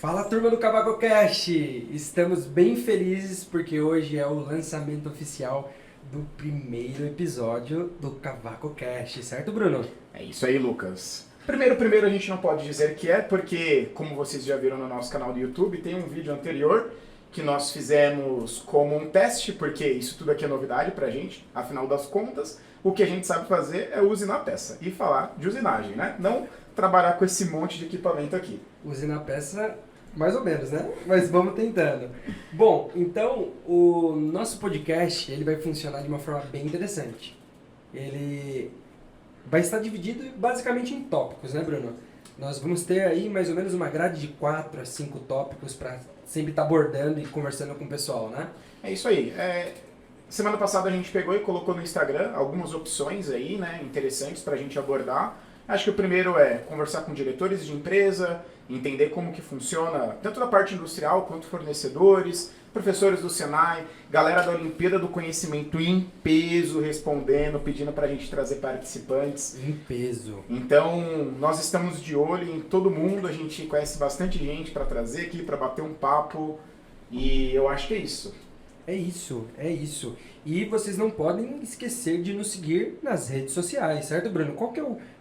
Fala, turma do Cavaco Cast! Estamos bem felizes porque hoje é o lançamento oficial do primeiro episódio do Cavaco Cast, certo, Bruno? É isso aí, Lucas. Primeiro a gente não pode dizer que é, porque, como vocês já viram no nosso canal do YouTube, tem um vídeo anterior que nós fizemos como um teste, porque isso tudo aqui é novidade pra gente, afinal das contas, o que a gente sabe fazer é usinar peça e falar de usinagem, né? Não trabalhar com esse monte de equipamento aqui. Usinar peça, mais ou menos, né? Mas vamos tentando. Bom, então o nosso podcast ele vai funcionar de uma forma bem interessante. Ele vai estar dividido basicamente em tópicos, né, Bruno? Nós vamos ter aí mais ou menos uma grade de 4 a 5 tópicos para sempre estar abordando e conversando com o pessoal, né? É isso aí. Semana passada a gente pegou e colocou no Instagram algumas opções aí, né, interessantes pra gente abordar. Acho que o primeiro é conversar com diretores de empresa, entender como que funciona, tanto da parte industrial quanto fornecedores, professores do Senai, galera da Olimpíada do Conhecimento em peso respondendo, pedindo pra gente trazer participantes. Em peso. Então, nós estamos de olho em todo mundo, a gente conhece bastante gente pra trazer aqui, pra bater um papo, e eu acho que é isso. É isso, é isso. E vocês não podem esquecer de nos seguir nas redes sociais, certo, Bruno?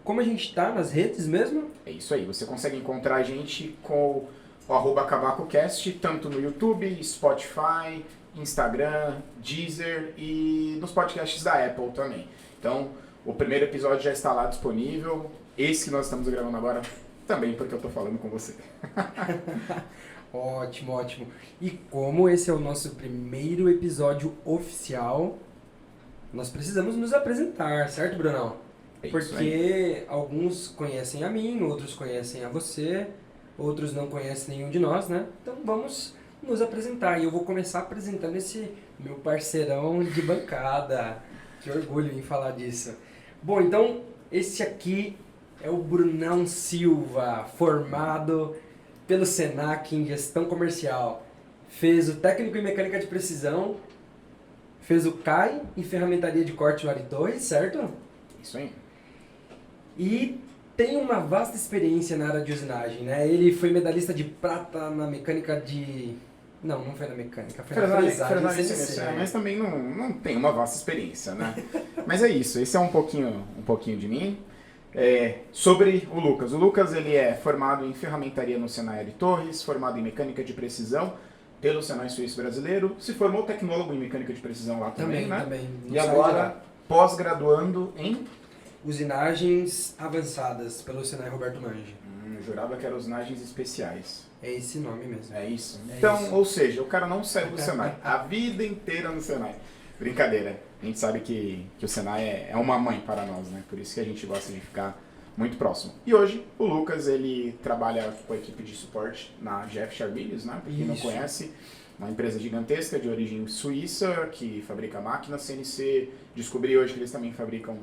Como a gente tá nas redes mesmo? É isso aí, você consegue encontrar a gente com o @CavacoCast, tanto no YouTube, Spotify, Instagram, Deezer e nos podcasts da Apple também. Então, o primeiro episódio já está lá disponível, esse que nós estamos gravando agora também, porque eu estou falando com você. Ótimo, ótimo. E como esse é o nosso primeiro episódio oficial, nós precisamos nos apresentar, certo, Brunão? É isso aí. Porque alguns conhecem a mim, outros conhecem a você, outros não conhecem nenhum de nós, né? Então vamos nos apresentar. E eu vou começar apresentando esse meu parceirão de bancada. Que orgulho em falar disso. Bom, então esse aqui é o Brunão Silva, formado pelo Senac em gestão comercial. Fez o técnico em mecânica de precisão, fez o CAI em ferramentaria de corte no Ari Torres, certo? Isso aí. E tem uma vasta experiência na área de usinagem, né? Ele foi medalhista de prata na mecânica de... Não foi na mecânica, foi na fresagem CNC. Mas também não tem uma vasta experiência, né? Mas é isso, esse é um pouquinho de mim. Sobre o Lucas. O Lucas ele é formado em ferramentaria no Senai Ari Torres, formado em mecânica de precisão pelo Senai Suíço Brasileiro, se formou tecnólogo em mecânica de precisão lá também, né? Também. E agora pós-graduando em... Usinagens avançadas pelo Senai Roberto Mangi. Jurava que eram usinagens especiais. É esse nome mesmo. É isso? É Então, isso. ou seja, o cara não saiu do Senai. A vida inteira no Senai. Brincadeira. A gente sabe que o Senai é uma mãe para nós, né? Por isso que a gente gosta de ficar muito próximo. E hoje, o Lucas, ele trabalha com a equipe de suporte na Jeff Charbilhos, né? Pra quem não Isso. conhece, uma empresa gigantesca de origem suíça, que fabrica máquinas CNC. Descobri hoje que eles também fabricam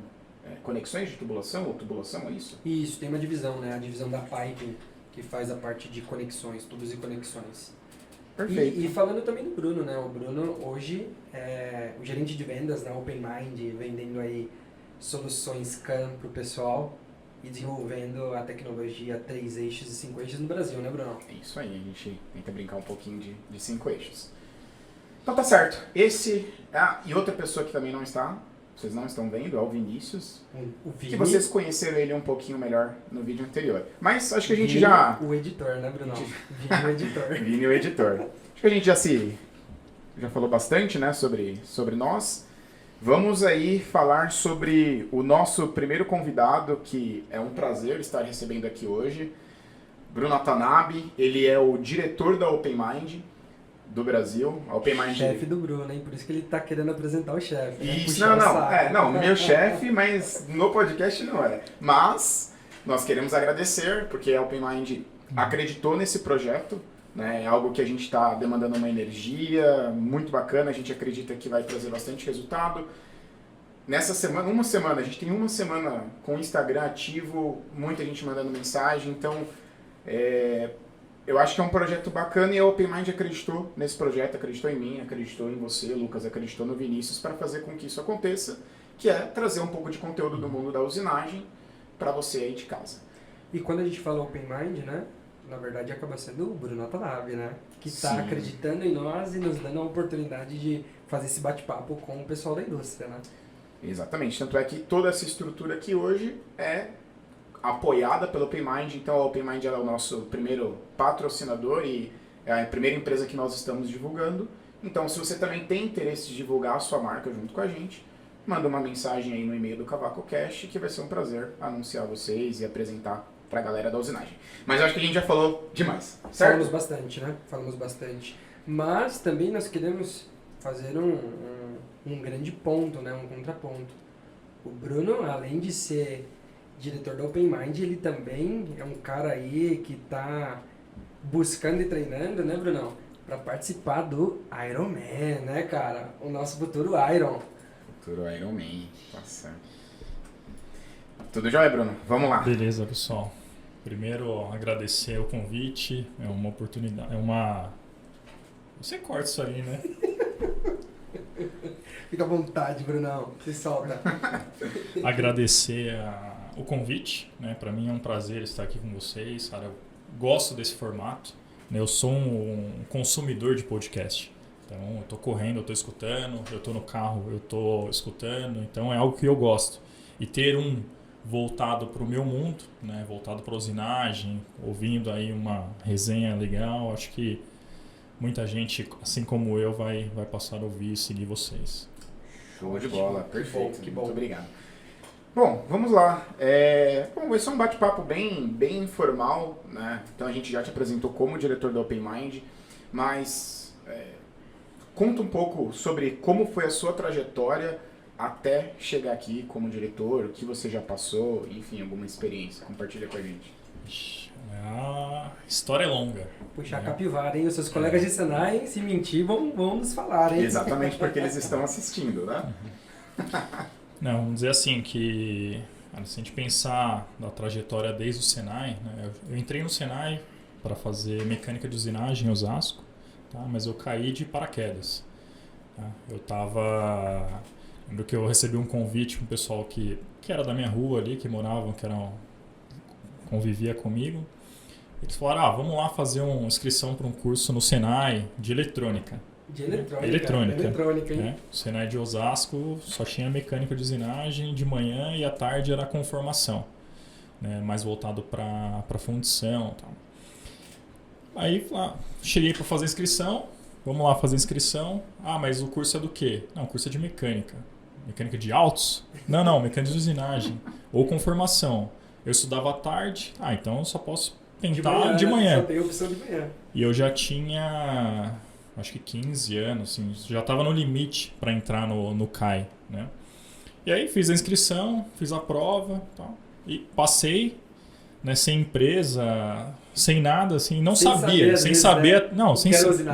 conexões de tubulação, ou tubulação, é isso? Isso, tem uma divisão, né? A divisão da Piping, que faz a parte de conexões, tubos e conexões. Perfeito. E falando também do Bruno, né? O Bruno hoje é o gerente de vendas da Open Mind, vendendo aí soluções CAM pro pessoal e desenvolvendo a tecnologia 3 eixos e 5 eixos no Brasil, né, Bruno? É isso aí, a gente tenta brincar um pouquinho de 5 eixos. Então tá certo. E outra pessoa que também não está, vocês não estão vendo, é o Vinícius. O Que Vini, vocês conheceram ele um pouquinho melhor no vídeo anterior. Mas acho que a gente Vini, já... o editor, né, Bruno? Vini, o editor. Vini, o editor. Acho que a gente já falou bastante, né, sobre nós. Vamos aí falar sobre o nosso primeiro convidado, que é um prazer estar recebendo aqui hoje. Bruno Atanabe, ele é o diretor da Open Mind do Brasil. A Open Mind... Chefe do Bruno, hein? Por isso que ele tá querendo apresentar o chefe. Né? Isso, Puxar o saco. não, meu chefe, mas no podcast não é. Mas nós queremos agradecer, porque a Open Mind acreditou nesse projeto, né? É algo que a gente está demandando uma energia muito bacana, a gente acredita que vai trazer bastante resultado. Nessa semana, a gente tem uma semana com o Instagram ativo, muita gente mandando mensagem, então eu acho que é um projeto bacana e a Open Mind acreditou nesse projeto, acreditou em mim, acreditou em você, Lucas, acreditou no Vinícius para fazer com que isso aconteça, que é trazer um pouco de conteúdo do mundo da usinagem para você aí de casa. E quando a gente fala Open Mind, né? na verdade, acaba sendo o Bruno Watanabe, né? Que está Sim. acreditando em nós e nos dando a oportunidade de fazer esse bate-papo com o pessoal da indústria, né? Exatamente. Tanto é que toda essa estrutura aqui hoje é apoiada pelo OpenMind. Então, a OpenMind é o nosso primeiro patrocinador e é a primeira empresa que nós estamos divulgando. Então, se você também tem interesse de divulgar a sua marca junto com a gente, manda uma mensagem aí no e-mail do Cavaco Cash, que vai ser um prazer anunciar vocês e apresentar pra galera da usinagem. Mas eu acho que a gente já falou demais, certo? Falamos bastante, né? Falamos bastante. Mas também nós queremos fazer um grande ponto, né? Um contraponto. O Bruno, além de ser diretor da OpenMind, ele também é um cara aí que tá buscando e treinando, né, Brunão? Para participar do Ironman, né, cara? O nosso futuro Iron. Futuro Iron Man, tá certo. Tudo jóia, Bruno? Vamos lá. Beleza, pessoal. Primeiro, agradecer o convite. É uma oportunidade. Você corta isso aí, né? Fica à vontade, Brunão. Se solta. Agradecer o convite, né? Para mim é um prazer estar aqui com vocês, cara. Eu gosto desse formato, né? Eu sou um consumidor de podcast. Então, eu tô correndo, eu tô escutando, eu tô no carro, eu tô escutando. Então, é algo que eu gosto. E ter voltado para o meu mundo, né? Voltado para a usinagem, ouvindo aí uma resenha legal, acho que muita gente, assim como eu, vai passar a ouvir e seguir vocês. Show de bola, perfeito. Que bom. Muito obrigado. Bom, vamos lá. Vai ser um bate-papo bem informal, né? Então a gente já te apresentou como diretor da OpenMind, mas conta um pouco sobre como foi a sua trajetória até chegar aqui como diretor, o que você já passou, enfim, alguma experiência. Compartilha com a gente. A história é longa. Puxar a capivara, hein? Os seus colegas de Senai, se mentir, vão nos falar, hein? Exatamente, porque eles estão assistindo, né? Não, vamos dizer assim que, se a gente pensar na trajetória desde o Senai, né, eu entrei no Senai para fazer mecânica de usinagem em Osasco, tá? Mas eu caí de paraquedas. Tá? Lembro que eu recebi um convite com um pessoal que era da minha rua ali, que moravam, convivia comigo. Eles falaram, vamos lá fazer uma inscrição para um curso no Senai de eletrônica. De eletrônica. Eletrônica, hein? né? O Senai de Osasco só tinha mecânica de usinagem de manhã e à tarde era com formação, né? Mais voltado para fundição e tal. Aí cheguei para fazer inscrição, vamos lá fazer inscrição. Mas o curso é do quê? Não, o curso é de mecânica. Mecânica de autos? Não, mecânica de usinagem. Ou com formação. Eu estudava à tarde, então eu só posso tentar de manhã. Só tem opção de manhã. E eu já tinha, acho que 15 anos, assim, já estava no limite para entrar no CAI, né? E aí fiz a inscrição, fiz a prova, tal, e passei, né, sem empresa, sem nada, assim, não sabia, sem saber, né?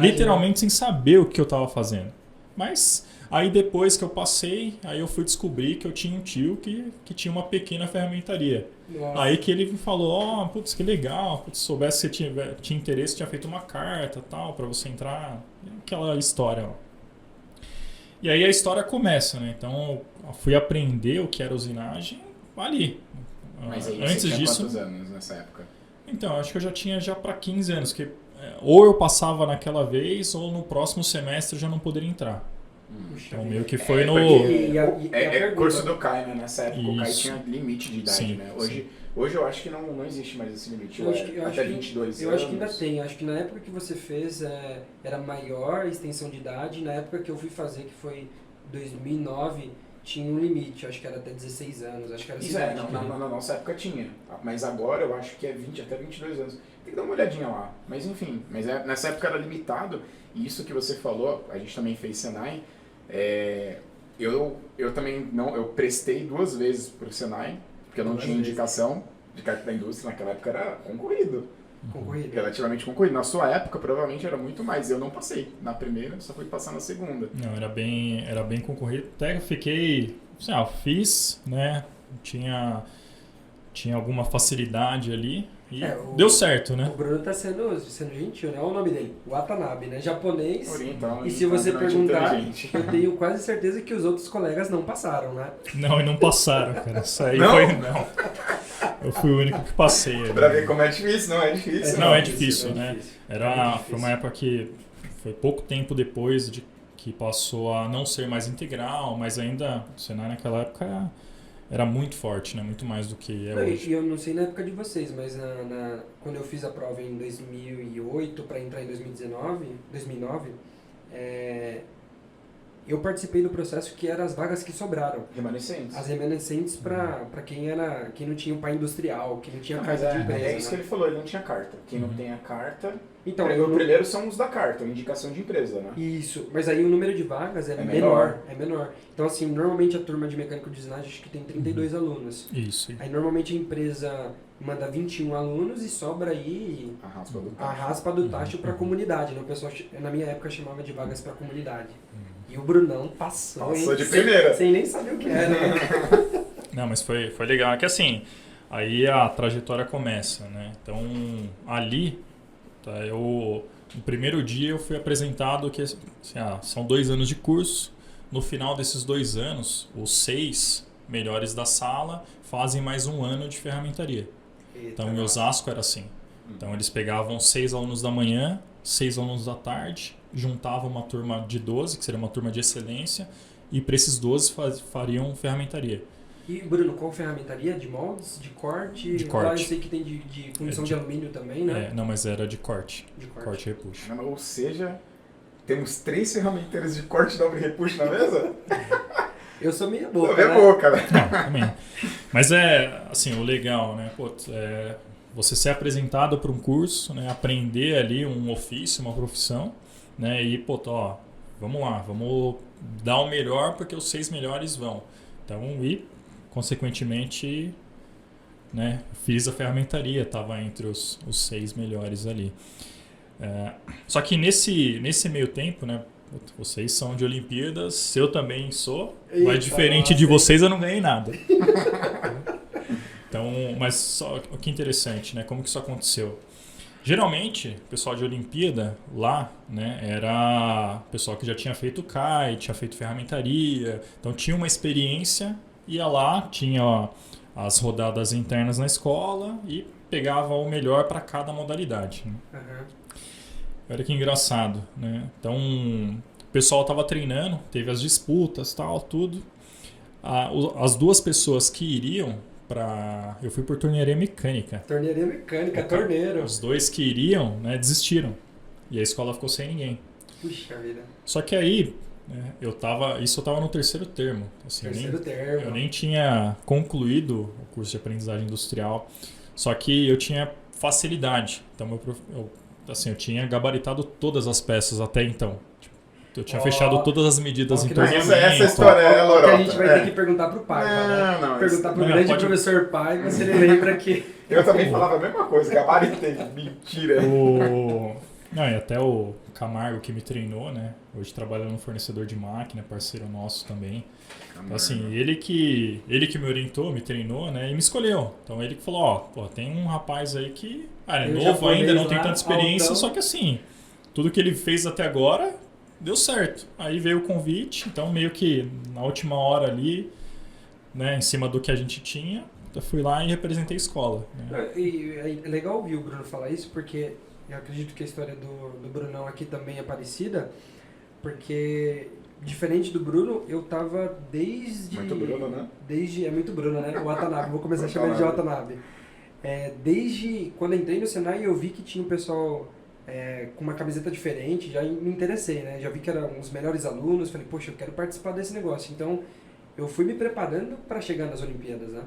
Literalmente sem saber o que eu estava fazendo. Mas aí depois que eu passei, aí eu fui descobrir que eu tinha um tio que tinha uma pequena ferramentaria. Nossa. Aí que ele me falou, putz, que legal, putz, se soubesse que você tinha interesse, tinha feito uma carta, tal, para você entrar, aquela história. Ó. E aí a história começa, né? Então eu fui aprender o que era usinagem ali. Mas aí Antes você tinha disso, quantos anos nessa época? Então, acho que eu já tinha para 15 anos, que ou eu passava naquela vez, ou no próximo semestre eu já não poderia entrar. Então meio que foi no... Curso do CAI, né? Nessa época o CAI Isso. tinha limite de idade, Sim, né? Hoje eu acho que não existe mais esse limite. Até 22 anos. Eu acho que ainda tem. Acho que na época que você fez era maior a extensão de idade. Na época que eu fui fazer, que foi 2009, tinha um limite. Acho que era até 16 anos. Acho que era Isso na nossa época tinha. Mas agora eu acho que é 20 até 22 anos. Tem que dar uma olhadinha lá. Mas enfim, nessa época era limitado. E isso que você falou, a gente também fez Senai. Eu também eu prestei 2 vezes pro Senai, porque eu não tinha indicação de carta da indústria, naquela época era concorrido. Relativamente concorrido. Na sua época, provavelmente era muito mais. Eu não passei na primeira, só fui passar na segunda. Não, era bem concorrido. Até eu fiquei, fiz, né? Tinha alguma facilidade ali. E deu certo, né? O Bruno tá sendo gentil, né? Olha o nome dele, Watanabe, né? Japonês. Oriental, e se você perguntar, eu tenho quase certeza que os outros colegas não passaram, né? Não, e não passaram, cara. Isso aí não? foi... Não. Eu fui o único que passei. Pra ver como é difícil, não é difícil. Não, é difícil, é né? difícil. Foi uma época que foi pouco tempo depois de que passou a não ser mais integral, mas ainda o Senai naquela época era muito forte, né? Muito mais do que é hoje. E eu não sei na época de vocês, mas quando eu fiz a prova em 2008 para entrar em 2009, eu participei do processo que eram as vagas que sobraram. Remanescentes. As remanescentes para quem não tinha um pai industrial, que não tinha carta de empresa. É isso que né? ele falou, ele não tinha carta. Quem não tem a carta... Então, o primeiro são os da carta, a indicação de empresa, né? Isso, mas aí o número de vagas é menor. Então, assim, normalmente a turma de mecânico de usinagem acho que tem 32 alunos. Isso. Aí normalmente a empresa manda 21 alunos e sobra aí a raspa do tacho para a comunidade. Né? O pessoal, na minha época, chamava de vagas para a comunidade. E o Brunão passou de primeira. Sem nem saber o que era. Não, mas foi legal. É que assim, aí a trajetória começa, né? Então, ali, no primeiro dia eu fui apresentado que assim, são 2 anos de curso. No final desses 2 anos, os 6 melhores da sala fazem mais 1 ano de ferramentaria. Então, em Osasco era assim. Então, eles pegavam 6 alunos da manhã, 6 alunos da tarde, juntavam uma turma de 12, que seria uma turma de excelência, e para esses 12 fariam ferramentaria. E, Bruno, qual ferramentaria? De moldes? De corte? De corte. Lá eu sei que tem de fundição de alumínio também, né? Não, mas era de corte. De Corte e repuxo. Ou seja, temos 3 ferramenteiras de corte, dobra e repuxo na mesa? Eu sou meia boca, meia boca, né? Não, também. Mas assim, o legal, né? Você ser apresentado para um curso, né? Aprender ali um ofício, uma profissão, né? E, vamos lá, vamos dar o melhor porque os 6 melhores vão. Então, consequentemente, né? Fiz a ferramentaria, estava entre os 6 melhores ali. Só que nesse meio tempo, né? Vocês são de Olimpíadas, eu também sou, mas diferente de vocês eu não ganhei nada. Então, mas só o que interessante, né? Como que isso aconteceu? Geralmente, o pessoal de Olimpíada lá, né, era pessoal que já tinha feito CAI, tinha feito ferramentaria, então tinha uma experiência, ia lá, tinha as rodadas internas na escola e pegava o melhor para cada modalidade. Né? Olha que engraçado, né? Então, o pessoal estava treinando, teve as disputas, tal, tudo. As 2 pessoas que iriam eu fui por tornearia mecânica. Tornearia mecânica, torneiro. Os 2 que iriam, né, desistiram. E a escola ficou sem ninguém. Puxa vida. Só que aí, né, eu tava no 3º termo. Assim, eu nem tinha concluído o curso de aprendizagem industrial. Só que eu tinha facilidade. Então, eu tinha gabaritado todas as peças até então. Eu tinha fechado todas as medidas em torneamento. Essa história é lorota. Que a gente vai ter que perguntar pro pai. Não, perguntar pro grande professor pai, mas ele lembra que... Eu também falava a mesma coisa, gabaritei. Mentira. E até o Camargo que me treinou, né? Hoje trabalhando no fornecedor de máquina, parceiro nosso também. Então, assim, ele que me orientou, me treinou, né? E me escolheu. Então ele que falou, tem um rapaz aí que é novo ainda, não tem tanta experiência, só que assim, tudo que ele fez até agora deu certo. Aí veio o convite, então meio que na última hora ali, né, em cima do que a gente tinha, eu fui lá e representei a escola. Né? E é legal ouvir o Bruno falar isso, porque eu acredito que a história do Brunão aqui também é parecida, porque diferente do Bruno, eu tava desde... Muito Bruno, né? É muito Bruno, né? O Watanabe, vou começar a chamar ele de Watanabe. Desde quando entrei no Senai, eu vi que tinha um pessoal com uma camiseta diferente, já me interessei, né? Já vi que eram os melhores alunos, falei, poxa, eu quero participar desse negócio. Então, eu fui me preparando para chegar nas Olimpíadas, né?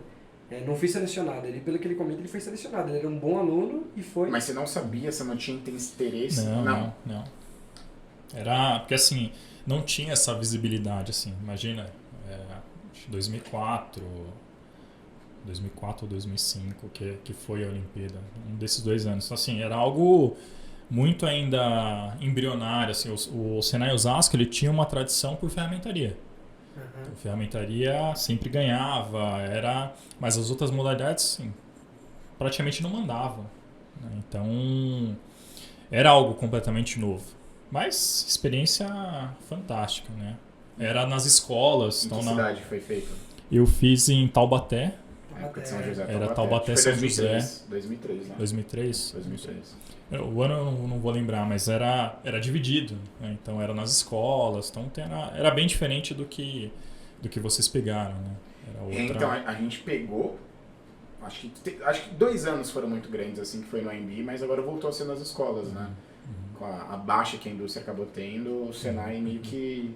Não fui selecionado. Pelo que ele comenta, ele foi selecionado. Ele era um bom aluno e foi... Mas você não sabia, você não tinha interesse? Não. Era... Porque, assim, não tinha essa visibilidade, assim. Imagina, 2004 ou 2005, que foi a Olimpíada. Um desses 2 anos. Então, assim, era algo muito ainda embrionário. Assim, o Senai Osasco, ele tinha uma tradição por ferramentaria. Então, ferramentaria sempre ganhava, mas as outras modalidades assim, praticamente não mandavam. Né? Então, era algo completamente novo. Mas experiência fantástica, né? Era nas escolas. Em que cidade foi feito? Eu fiz em Taubaté. época de São José, Era Taubaté, Foi São 2003, José. 2003, né? 2003? 2003. O ano eu não vou lembrar, mas era dividido, né? Então era nas escolas, então era bem diferente do que vocês pegaram, né? Era outra... Então a gente pegou, acho que 2 anos foram muito grandes, assim, que foi no AMB, mas agora voltou a ser nas escolas, né? Com a baixa que a indústria acabou tendo, o Senai meio que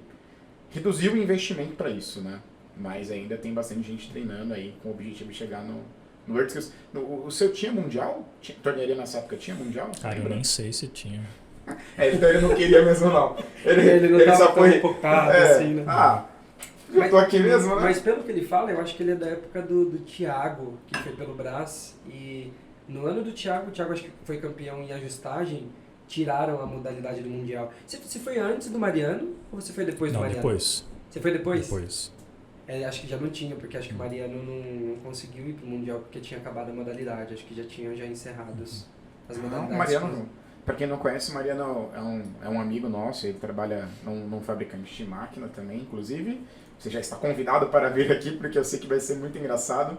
reduziu o investimento para isso, né? Mas ainda tem bastante gente treinando aí com o objetivo de chegar no World Skills. O seu tinha mundial? Tornearia nessa época tinha mundial? Cara, eu nem sei se tinha. Então ele não queria mesmo, não. Ele não tava só foi focado, assim, né? Eu tô aqui mesmo, né? Mas pelo que ele fala, eu acho que ele é da época do Thiago, que foi pelo Brás. E no ano do Thiago, o Thiago acho que foi campeão em ajustagem, tiraram a modalidade do Mundial. Você foi antes do Mariano ou você foi depois do Mariano? Depois. Você foi depois? Depois. Acho que já não tinha, porque acho que o Mariano não conseguiu ir pro Mundial porque tinha acabado a modalidade. Acho que já tinham encerrado as modalidades. Não, o Mariano, pra quem não conhece, o Mariano é um amigo nosso, ele trabalha num fabricante de máquina também, inclusive. Você já está convidado para vir aqui, porque eu sei que vai ser muito engraçado.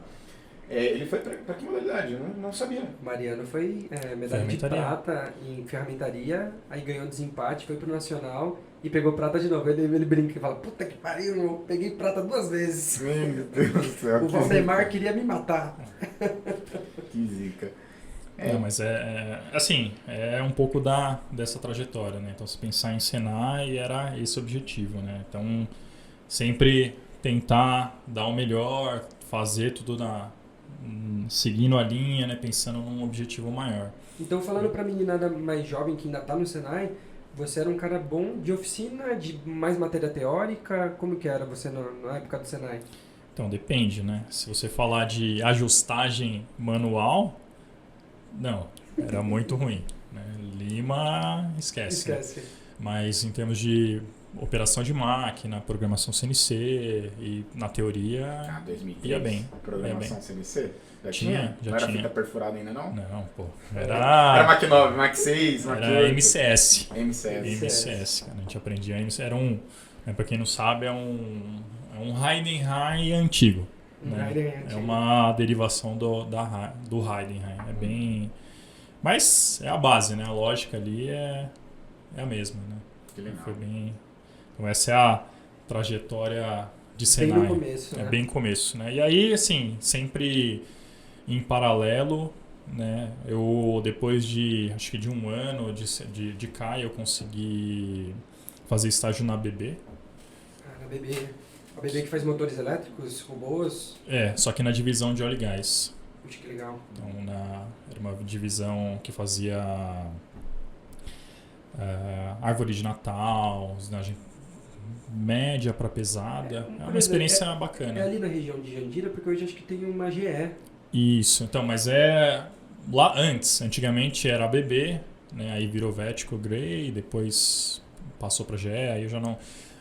Ele foi pra que modalidade? Eu não sabia. Mariano foi medalha de prata em ferramentaria, aí ganhou desempate, foi pro Nacional e pegou prata de novo. Ele brinca e fala, puta que pariu, eu peguei prata 2 vezes. Meu Deus do céu. O Valdemar queria me matar. Que zica. Não, mas assim, é um pouco dessa trajetória, né? Então, se pensar em Senai, era esse o objetivo, né? Então, sempre tentar dar o melhor, fazer tudo seguindo a linha, né? Pensando num objetivo maior. Então, falando pra meninada mais jovem que ainda tá no Senai, você era um cara bom de oficina, de mais matéria teórica? Como que era você na época do Senai? Então, depende, né? Se você falar de ajustagem manual, não, era muito ruim, né? Lima, esquece. Né? Mas em termos de operação de máquina, programação CNC e na teoria 2003, ia bem. Programação CNC? Já tinha? Não era fita perfurada ainda, não? Não, pô. Era Mac 9, Mac 6, Mac 8? Era MCS. MCS, cara. A gente aprendia MCS. Era pra quem não sabe, é um Heidenheim antigo. Né? É uma derivação do Heidenheim. É bem... Mas é a base, né? A lógica ali é a mesma, né? Que legal. Foi bem... Então essa é a trajetória de Senai. Bem no começo, né? É bem começo, né? E aí, assim, sempre em paralelo, né? Eu, depois acho que de 1 ano de CAI, eu consegui fazer estágio na ABB. Na ABB. A ABB que faz motores elétricos, robôs? Só que na divisão de óleo e gás. Puxa, que legal. Então, era uma divisão que fazia árvore de Natal, usinagem média para pesada. É uma experiência bacana. É ali na região de Jandira, porque hoje acho que tem uma GE. Isso, então, mas lá antes. Antigamente era ABB, né? Aí virou Vetco Grey, depois passou para GE, aí eu já não...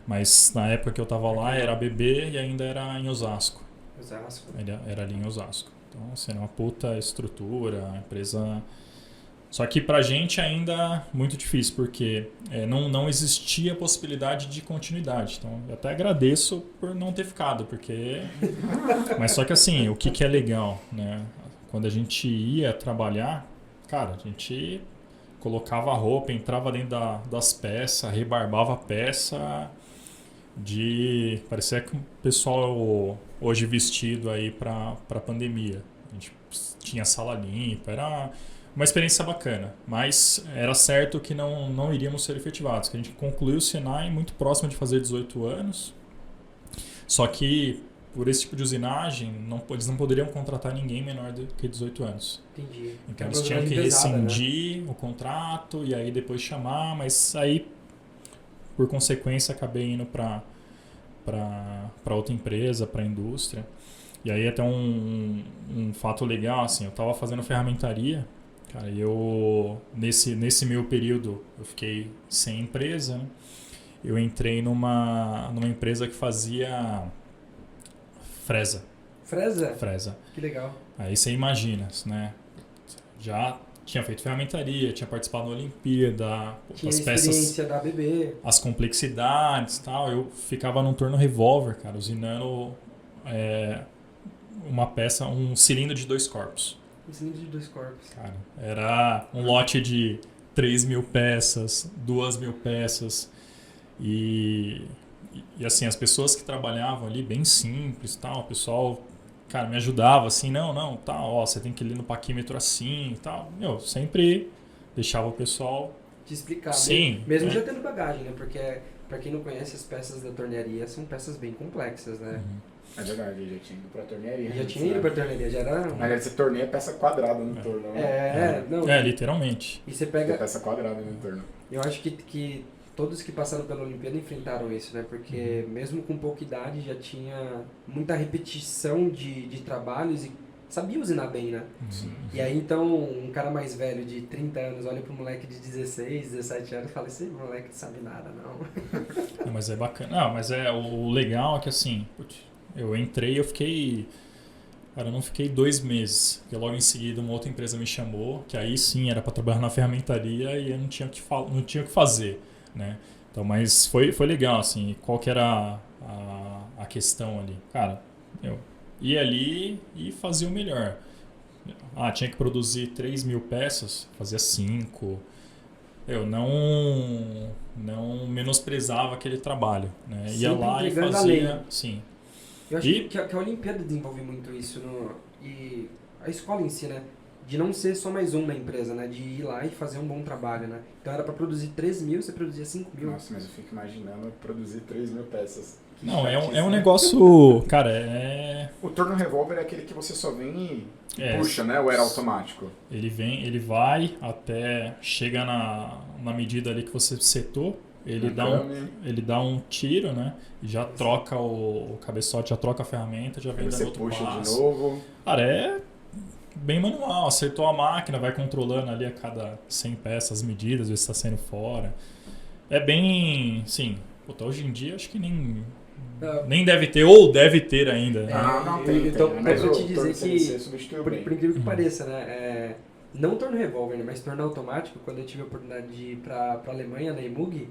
Mas na época que eu tava lá era ABB e ainda era em Osasco. Era ali em Osasco. Então, assim, era uma puta estrutura, a empresa... Só que pra gente ainda muito difícil, porque não existia possibilidade de continuidade. Então, eu até agradeço por não ter ficado, porque... Mas só que assim, o que é legal, né? Quando a gente ia trabalhar, cara, a gente colocava a roupa, entrava dentro das peças, rebarbava a peça... Parecia que o pessoal hoje vestido aí pra pandemia. A gente tinha sala limpa, era uma experiência bacana, mas era certo que não iríamos ser efetivados, que a gente concluiu o Senai muito próximo de fazer 18 anos, só que por esse tipo de usinagem eles não poderiam contratar ninguém menor do que 18 anos. Entendi. Então eles tinham que rescindir, né, o contrato e aí depois chamar, mas aí por consequência acabei indo para outra empresa, para a indústria. E aí até um fato legal, assim, eu estava fazendo ferramentaria, cara, e eu nesse meu período eu fiquei sem empresa, né? Eu entrei numa empresa que fazia fresa. Fresa? Que legal. Aí você imagina, né? Já tinha feito ferramentaria, tinha participado da Olimpíada, tinha as experiência da ABB. As complexidades e tal. Eu ficava num turno revólver, cara, usinando uma peça, um cilindro de 2 corpos. Um cilindro de 2 corpos. Cara, era um lote de 3.000 peças, 2.000 peças. E assim, as pessoas que trabalhavam ali, bem simples, tal, o pessoal, cara, me ajudava assim, não, tá, ó, você tem que ir no paquímetro assim e tal. Eu sempre deixava o pessoal... Te explicar. Sim. Mesmo já tendo bagagem, né? Porque, pra quem não conhece, as peças da tornearia são peças bem complexas, né? É verdade, já tinha ido pra tornearia. Já tinha ido pra tornearia, já era... Na verdade, você torneia peça quadrada no torno. Não. Literalmente. E você pega... Peça quadrada no torno. Eu acho que todos que passaram pela Olimpíada enfrentaram isso, né? Porque mesmo com pouca idade já tinha muita repetição de trabalhos e sabia usinar bem, né? Sim. E aí então um cara mais velho de 30 anos olha pro moleque de 16, 17 anos e fala, esse moleque não sabe nada, não. Mas é bacana. Não, mas o legal é que assim, eu entrei e eu fiquei... Cara, eu não fiquei 2 meses, porque logo em seguida uma outra empresa me chamou, que aí sim era para trabalhar na ferramentaria e eu não tinha o que fazer, né? Então, mas foi legal, assim, qual que era a questão ali? Cara, eu ia ali e fazia o melhor. Tinha que produzir 3.000 peças, fazia 5. Eu não menosprezava aquele trabalho, né? Ia Sempre lá e entregando a fazia, lei. sim. Eu acho que a Olimpíada desenvolve muito isso e a escola em si, né? De não ser só mais um na empresa, né? De ir lá e fazer um bom trabalho, né? Então era pra produzir 3.000, você produzia 5.000. Nossa, mas eu fico imaginando produzir 3.000 peças. Não, é um negócio, cara, O torno revólver é aquele que você só vem e puxa, né? Ou era automático? Ele vai até, chega na medida ali que você setou, ele dá um tiro, né? E já troca o cabeçote, já troca a ferramenta, já vem dando outro passo. Você puxa de novo. Cara, é bem manual, acertou a máquina, vai controlando ali a cada 100 peças as medidas, ver se está saindo fora. É bem, sim, hoje em dia acho que nem deve ter, ou deve ter ainda. Não tem. Então, Mas eu vou te dizer que, por incrível que pareça, né? Não torno revólver, né, mas torno automático, quando eu tive a oportunidade de ir pra Alemanha, na EMUG,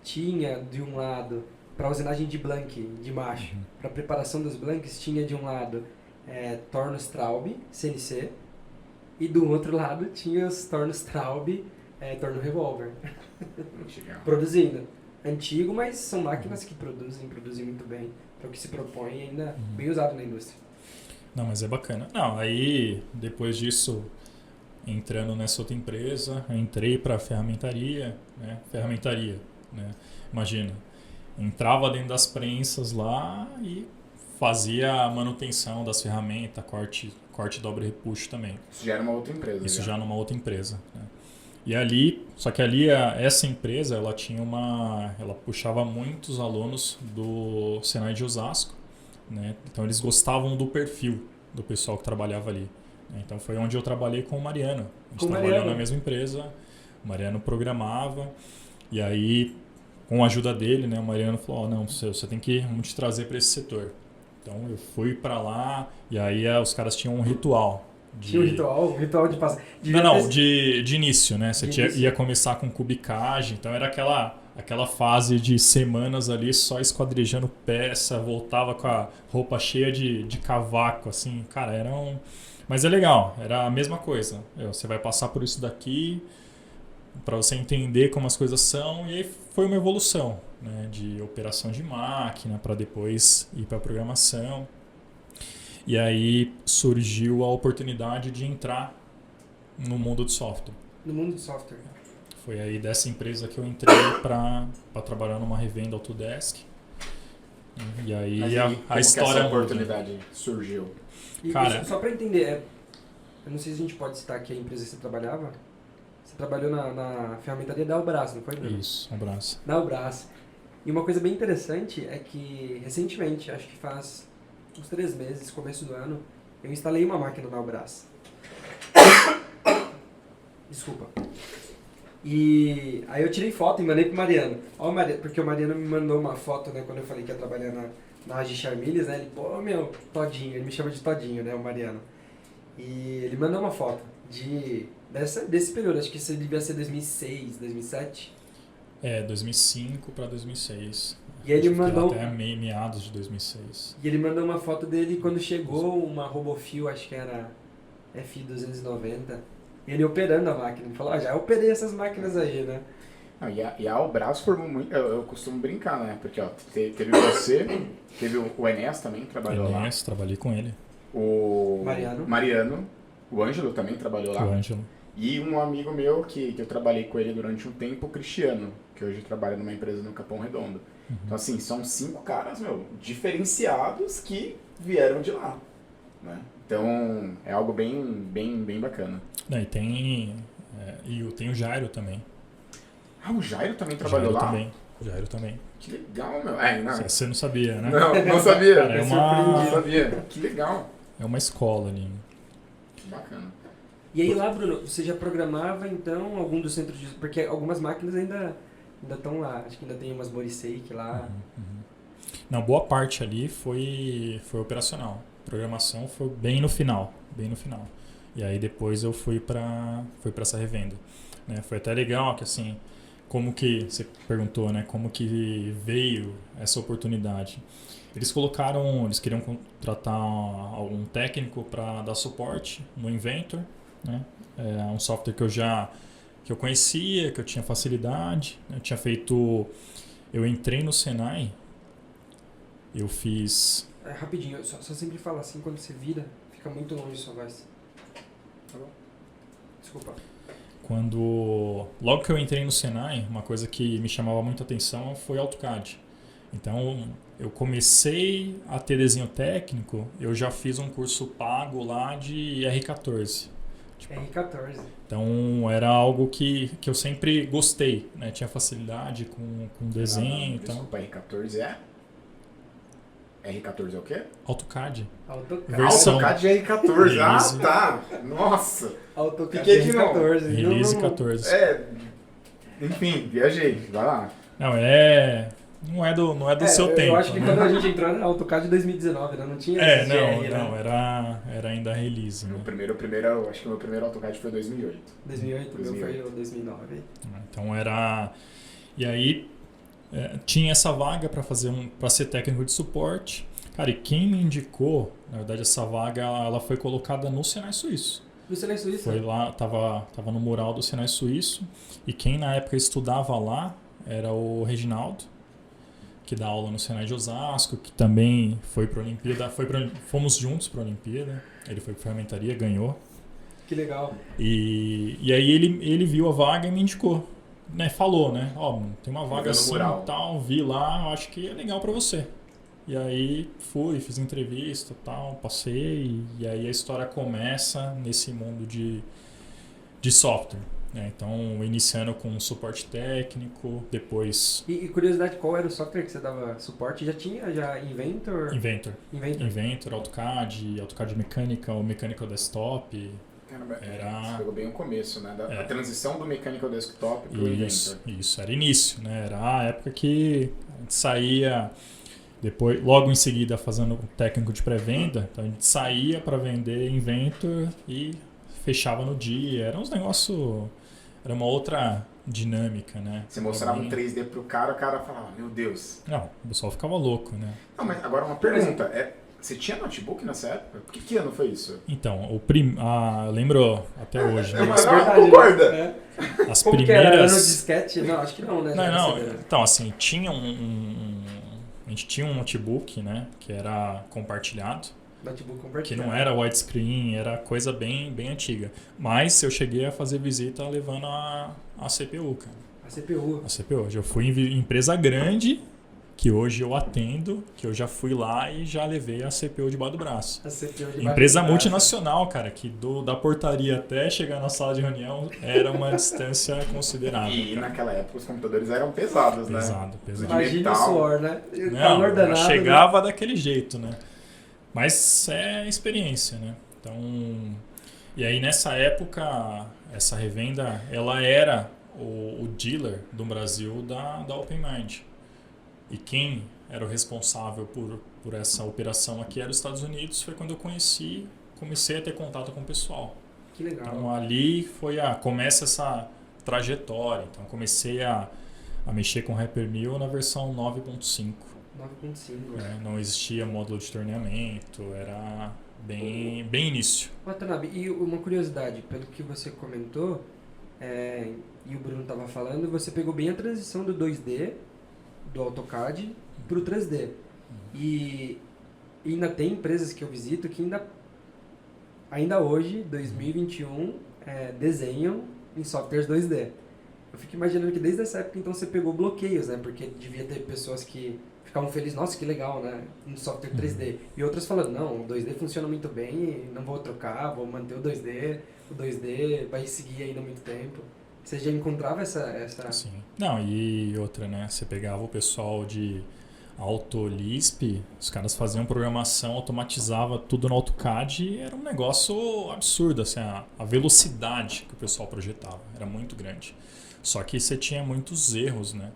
tinha de um lado, para usinagem de blank, de macho, para preparação dos blanks, tinha de um lado torno Straub, CNC, e do outro lado tinha os torno Straub, torno revólver. Produzindo. Antigo, mas são máquinas que produzem muito bem, para o que se propõe e ainda bem usado na indústria. Não, mas é bacana. Não, aí depois disso, entrando nessa outra empresa, eu entrei para ferramentaria, né? Imagina, entrava dentro das prensas lá e fazia a manutenção das ferramentas, corte, dobra e repuxo também. Isso já era uma outra empresa. Isso já numa outra empresa, né? E ali, só que ali essa empresa, ela puxava muitos alunos do Senai de Osasco, né? Então eles gostavam do perfil do pessoal que trabalhava ali. Então foi onde eu trabalhei com o Mariano. A gente trabalhou na mesma empresa, o Mariano programava, e aí, com a ajuda dele, né, o Mariano falou, não, você tem que te trazer para esse setor. Então eu fui para lá, e aí os caras tinham um ritual. Tinha um ritual de passar. De início, né? Você ia começar com cubicagem, então era aquela fase de semanas ali só esquadrijando peça, voltava com a roupa cheia de cavaco, assim, cara, Mas é legal, era a mesma coisa. Você vai passar por isso daqui para você entender como as coisas são, e aí foi uma evolução, né? De operação de máquina para depois ir para programação. E aí surgiu a oportunidade de entrar no mundo de software. No mundo de software. Foi aí dessa empresa que eu entrei para trabalhar numa revenda Autodesk. E aí a história... Como essa oportunidade surgiu? Cara, só para entender, eu não sei se a gente pode citar aqui a empresa que você trabalhava. Você trabalhou na ferramentaria da Albras, não foi, Bruno? Isso, Albras. Na Albras. E uma coisa bem interessante é que recentemente, acho que faz uns 3 meses, começo do ano, eu instalei uma máquina na Albras. Desculpa. E aí eu tirei foto e mandei pro Mariano. Porque o Mariano me mandou uma foto, né, quando eu falei que ia trabalhar na Agi Charmilhas, né? Ele, Todinho, ele me chama de Todinho, né, o Mariano. E ele mandou uma foto desse período, acho que isso devia ser 2006, 2007. 2005 para 2006. E aí ele Fiquei lá mandou... até meados de 2006. E ele mandou uma foto dele quando chegou uma Robofil, acho que era F290. Ele operando a máquina. Ele falou, já operei essas máquinas aí, né? Não, e a Albras formou muito. Eu costumo brincar, né? Porque ó, teve você, teve o Enéas também, que trabalhou lá. Enéas, trabalhei com ele. O Mariano. O Ângelo também trabalhou lá. O Ângelo. E um amigo meu que eu trabalhei com ele durante um tempo, o Cristiano, que hoje trabalha numa empresa no Capão Redondo. Então, assim, são 5 caras, diferenciados que vieram de lá, né? Então, é algo bem bacana. E tem o Jairo também. Ah, o Jairo também trabalhou lá? O Jairo também. Que legal, meu. Você não sabia, né? Não sabia. Cara, Não sabia. Que legal. É uma escola ali. Que bacana. E aí lá, Bruno, você já programava, então, algum dos centros de... Porque algumas máquinas ainda estão lá. Acho que ainda tem umas Borisake lá. Não, boa parte ali foi operacional. Programação foi bem no final. E aí depois eu fui para essa revenda. Né? Foi até legal que assim, como que você perguntou, né? Como que veio essa oportunidade? Eles queriam contratar um técnico para dar suporte no Inventor, né? É um software que eu conhecia, que eu tinha facilidade. Eu entrei no Senai, eu fiz... Rapidinho, só sempre fala assim, quando você vira, fica muito longe sua voz. Tá bom? Desculpa. Logo que eu entrei no Senai, uma coisa que me chamava muita atenção foi AutoCAD. Então, eu comecei a ter desenho técnico, eu já fiz um curso pago lá de R14. R14. Então, era algo que eu sempre gostei, né? Tinha facilidade com desenho. Então... Desculpa, R14 é? R14 é o quê? AutoCAD. AutoCAD de R14. Ah, tá. Nossa. AutoCAD Fiquei aqui R14. Release 14. Enfim, viajei. Vai lá. Não é do seu tempo. Eu acho que né? quando a gente entrou era AutoCAD de 2019, né? Não tinha esse GR, não, né? era ainda release. Né? Acho que o meu primeiro AutoCAD foi 2008. 2008, o meu foi o 2009. Então era... E aí tinha essa vaga para ser técnico de suporte. Cara, e quem me indicou, na verdade essa vaga, ela foi colocada no Senai Suíço. No Senai Suíço? Foi lá, tava no mural do Senai Suíço. E quem na época estudava lá era o Reginaldo, que dá aula no Senai de Osasco, que também foi para a Olimpíada. Fomos juntos para a Olimpíada. Ele foi para fermentaria, ganhou. Que legal. E aí ele viu a vaga e me indicou. Né, falou, né? Ó, tem uma vaga assim e tal, vi lá, eu acho que é legal para você. E aí fiz entrevista e tal, passei. E aí a história começa nesse mundo de software. Então, iniciando com suporte técnico, depois... E curiosidade, qual era o software que você dava suporte? Já tinha Inventor? Inventor, AutoCAD Mechanical, Mechanical Desktop. Caramba, você pegou bem o começo, né? A transição do Mechanical Desktop para o Inventor. Isso, era início, né? Era a época que a gente saía... Depois, logo em seguida, fazendo técnico de pré-venda, então a gente saía para vender Inventor e fechava no dia. Era uns negócios... Era uma outra dinâmica, né? Você mostrava um 3D pro cara, o cara falava, meu Deus. Não, o pessoal ficava louco, né? Não, mas agora uma pergunta. Você tinha notebook nessa época? Que ano foi isso? Então, eu lembro até hoje. Né? Mas concorda? As Como primeiras... que era? Era no disquete? Não, acho que não, né? Não. Então, assim, tinha a gente tinha um notebook, né? Que era compartilhado. Notebook compartilhado. Que não era widescreen, era coisa bem antiga. Mas eu cheguei a fazer visita levando a CPU, cara. A CPU. A CPU. Eu fui em empresa grande, que hoje eu atendo, que eu já fui lá e já levei a CPU debaixo do braço. A CPU debaixo Empresa do braço. Multinacional, cara, que da portaria até chegar na sala de reunião era uma distância considerável. E cara. Naquela época os computadores eram pesados, né? Pesado. Imagina o suor, né? Não, danado, chegava daquele jeito, né? Mas é experiência, né? Então, e aí nessa época, essa revenda, ela era o dealer do Brasil da OpenMind. E quem era o responsável por essa operação aqui era os Estados Unidos. Foi quando eu comecei a ter contato com o pessoal. Que legal. Então ali começa essa trajetória. Então comecei a a mexer com Hyper.MIL na versão 9.5. 9.5. Não existia módulo de torneamento, era bem início. Watanabe, e uma curiosidade, pelo que você comentou, e o Bruno estava falando, você pegou bem a transição do 2D, do AutoCAD, para o 3D. E ainda tem empresas que eu visito que ainda hoje, 2021, desenham em softwares 2D. Eu fico imaginando que desde essa época, então, você pegou bloqueios, né? Porque devia ter pessoas que ficavam felizes, nossa, que legal, né? Um software 3D. E outras falando, não, o 2D funciona muito bem, e não vou trocar, vou manter o 2D vai seguir ainda muito tempo. Você já encontrava essa... Sim. Não, e outra, né? Você pegava o pessoal de AutoLisp, os caras faziam programação, automatizava tudo no AutoCAD e era um negócio absurdo, assim, a velocidade que o pessoal projetava era muito grande. Só que você tinha muitos erros, né?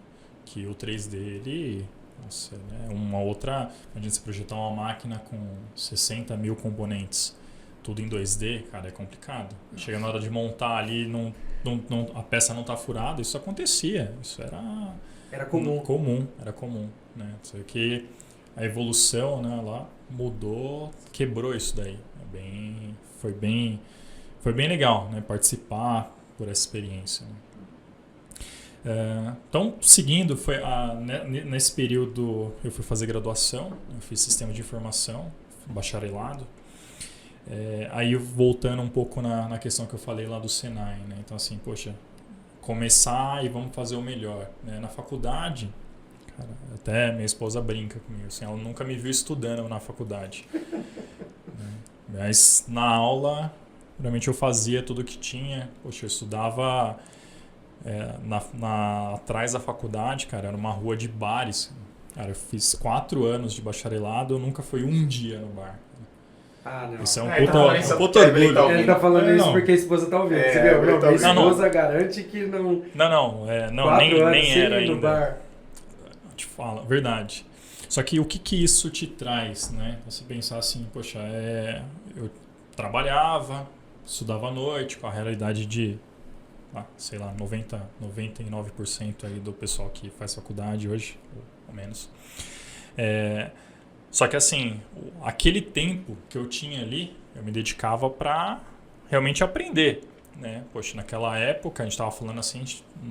Que o 3D, ele... Nossa, né? Uma outra... Imagina você projetar uma máquina com 60 mil componentes, tudo em 2D, cara, é complicado. Chega na hora de montar ali, a peça não tá furada, isso acontecia. Isso era comum. Era comum, né? Só que a evolução, né, lá mudou, quebrou isso daí. Foi bem legal, né? Participar por essa experiência, né? Então, seguindo, nesse período eu fui fazer graduação, eu fiz sistema de informação, bacharelado. Aí voltando um pouco na questão que eu falei lá do Senai, né? Então assim, poxa, começar e vamos fazer o melhor, né? Na faculdade, cara, até minha esposa brinca comigo, assim, ela nunca me viu estudando na faculdade, né? Mas na aula, realmente eu fazia tudo o que tinha. Poxa, eu estudava atrás da faculdade, cara, era uma rua de bares. Cara, eu fiz 4 anos de bacharelado, eu nunca fui um dia no bar. Ah, não. Isso é um puto orgulho. Ele tá falando isso porque a esposa tá ouvindo. Você viu? Minha esposa garante que não... Não, nem era ainda. No bar. Te falo, verdade. Só que o que isso te traz, né? Você pensar assim, poxa, eu trabalhava, estudava à noite, com a realidade de, sei lá, 99% aí do pessoal que faz faculdade hoje, ou menos. Só que assim, aquele tempo que eu tinha ali, eu me dedicava para realmente aprender, né? Poxa, naquela época, a gente estava falando assim,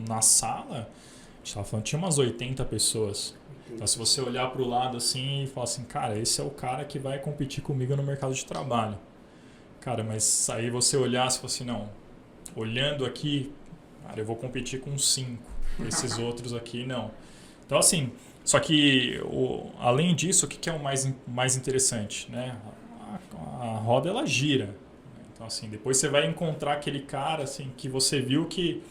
na sala, a gente estava falando, tinha umas 80 pessoas. Então, se você olhar para o lado assim e falar assim, cara, esse é o cara que vai competir comigo no mercado de trabalho. Cara, mas aí você olhar e falar assim, não, olhando aqui, cara, eu vou competir com 5, esses outros aqui não. Então, assim... Só que, além disso, o que é o mais interessante, né? A roda, ela gira. Então, assim, depois você vai encontrar aquele cara, assim, que você viu que...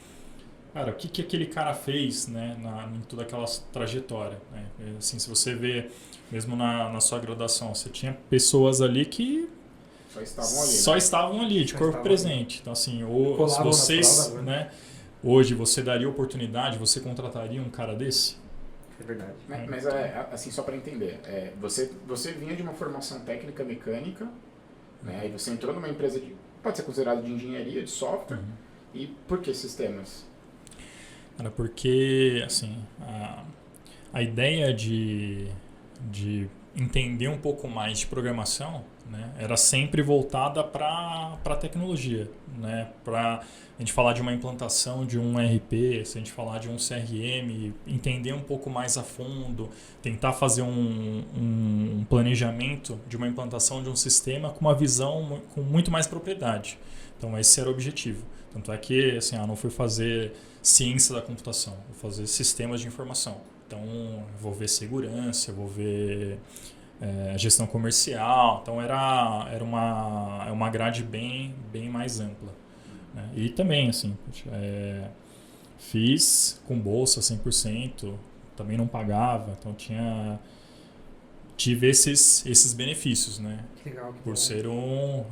Cara, o que aquele cara fez, né? Em toda aquela trajetória, né? Assim, se você vê, mesmo na sua graduação, você tinha pessoas ali que... Só estavam ali, de corpo presente. Então, assim, se vocês, né? Hoje, você daria oportunidade, você contrataria um cara desse? É verdade. Mas assim, só para entender, você vinha de uma formação técnica mecânica, né? E você entrou numa empresa que pode ser considerada de engenharia, de software. E por que sistemas? Cara, porque assim, a ideia de entender um pouco mais de programação, né, era sempre voltada para a tecnologia, né? Para a gente falar de uma implantação de um ERP, se a gente falar de um CRM, entender um pouco mais a fundo, tentar fazer um planejamento de uma implantação de um sistema com uma visão com muito mais propriedade. Então esse era o objetivo. Tanto é que assim, não fui fazer ciência da computação, vou fazer sistemas de informação. Então eu vou ver segurança, eu vou ver gestão comercial. Então era uma grade bem mais ampla, né? E também assim, fiz com bolsa 100%, também não pagava, então tive esses benefícios, né? Que legal, por ser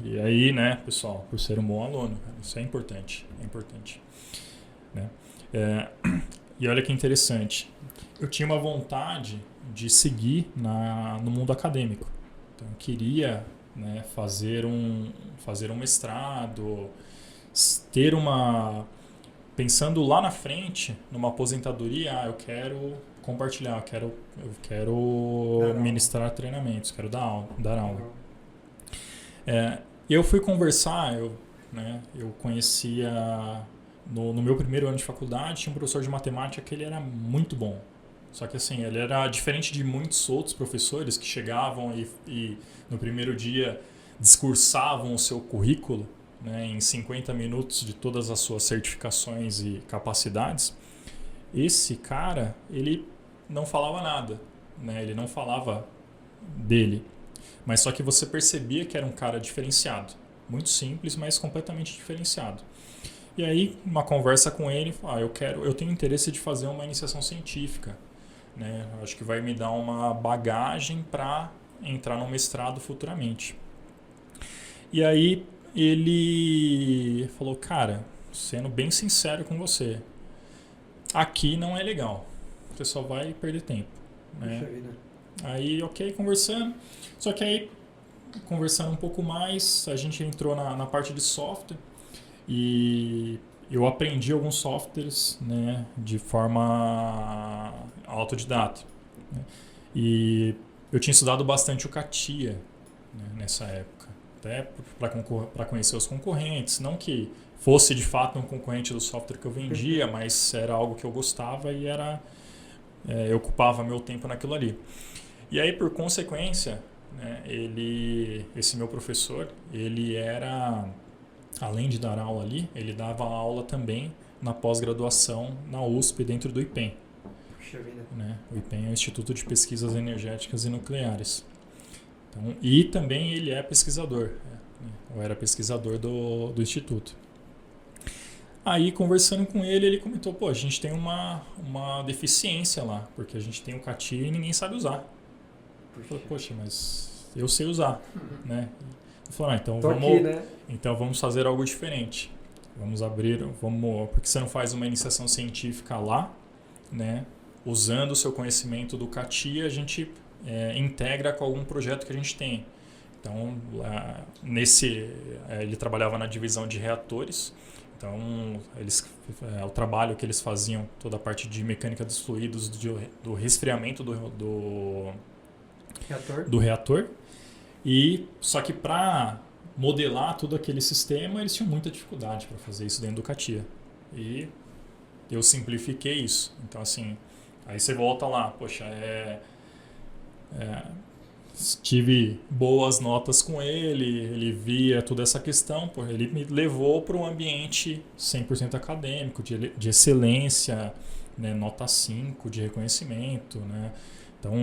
e aí, né, pessoal, por ser um bom aluno, isso é importante, né? E olha que interessante, eu tinha uma vontade de seguir no mundo acadêmico, então eu queria, né, fazer um mestrado, ter pensando lá na frente, numa aposentadoria, eu quero compartilhar, eu quero ministrar treinamentos, quero dar aula. Eu fui conversar, eu conhecia, no meu primeiro ano de faculdade, tinha um professor de matemática que ele era muito bom. Só que assim, ele era diferente de muitos outros professores que chegavam e no primeiro dia discursavam o seu currículo, né, em 50 minutos de todas as suas certificações e capacidades. Esse cara, ele não falava nada, né, ele não falava dele. Mas só que você percebia que era um cara diferenciado. Muito simples, mas completamente diferenciado. E aí, uma conversa com ele, eu tenho interesse de fazer uma iniciação científica. Né? Acho que vai me dar uma bagagem para entrar no mestrado futuramente. E aí, ele falou, cara, sendo bem sincero com você, aqui não é legal. Você só vai perder tempo. Né? Aí, ok, conversando. Só que aí, conversando um pouco mais, a gente entrou na parte de software e eu aprendi alguns softwares, né, de forma autodidata. Né? E eu tinha estudado bastante o CATIA, né, nessa época, até para conhecer os concorrentes. Não que fosse de fato um concorrente do software que eu vendia, mas era algo que eu gostava e eu ocupava meu tempo naquilo ali. E aí, por consequência, né, esse meu professor, ele era, além de dar aula ali, ele dava aula também na pós-graduação na USP, dentro do IPEM. Puxa vida. Né? O IPEM é o Instituto de Pesquisas Energéticas e Nucleares. Então, e também ele é pesquisador, ou era pesquisador do Instituto. Aí, conversando com ele, ele comentou, a gente tem uma deficiência lá, porque a gente tem o CATIA e ninguém sabe usar. Eu falei, poxa, mas eu sei usar, né? Ele falou, então vamos fazer algo diferente. Porque você não faz uma iniciação científica lá, né? Usando o seu conhecimento do CATIA, a gente integra com algum projeto que a gente tem. Então, ele trabalhava na divisão de reatores. Então, o trabalho que eles faziam, toda a parte de mecânica dos fluidos, do resfriamento do reator. E só que para modelar todo aquele sistema, eles tinham muita dificuldade para fazer isso dentro do CATIA. E eu simplifiquei isso. Então, assim, aí você volta lá, poxa, tive boas notas com ele via toda essa questão, ele me levou para um ambiente 100% acadêmico, de excelência, né, nota 5 de reconhecimento, né? Então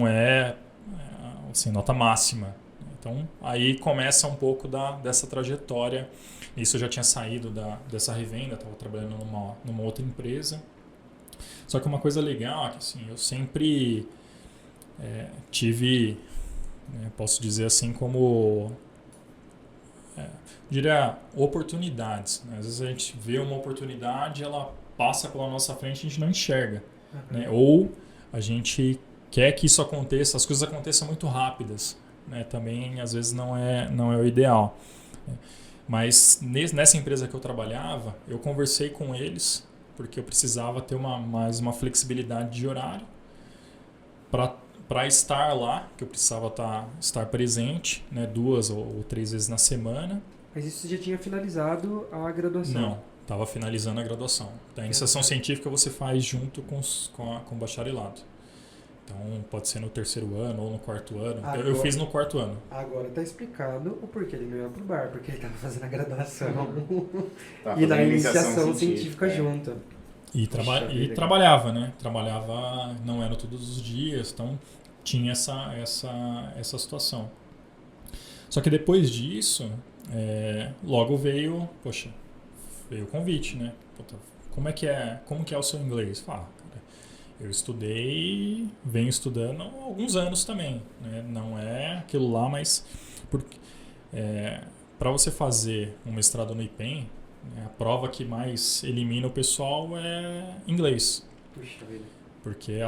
assim, nota máxima. Então aí começa um pouco dessa trajetória. Isso eu já tinha saído dessa revenda, estava trabalhando numa outra empresa. Só que uma coisa legal é que assim, eu sempre tive, posso dizer assim, como diria, oportunidades. Né? Às vezes a gente vê uma oportunidade, ela passa pela nossa frente e a gente não enxerga. Uhum. Né? Ou a gente quer que isso aconteça, as coisas aconteçam muito rápidas. Né? Também, às vezes, não é o ideal. Mas nessa empresa que eu trabalhava, eu conversei com eles porque eu precisava ter mais uma flexibilidade de horário para estar lá, que eu precisava estar presente, né, 2 ou 3 vezes na semana. Mas isso você já tinha finalizado a graduação? Não, estava finalizando a graduação. A iniciação científica você faz junto com o bacharelado. Então pode ser no 3º ano ou no 4º ano. Agora, eu fiz no 4º ano. Agora está explicado o porquê ele não ia pro bar, porque ele estava fazendo a graduação e na iniciação científica junto. E trabalhava, né? Trabalhava, não era todos os dias, então tinha essa situação. Só que depois disso, logo veio o convite, né? Como que é o seu inglês? Eu estudei, venho estudando há alguns anos também, né? Não é aquilo lá, mas para você fazer um mestrado no IPEM, a prova que mais elimina o pessoal é inglês. Puxa vida. Porque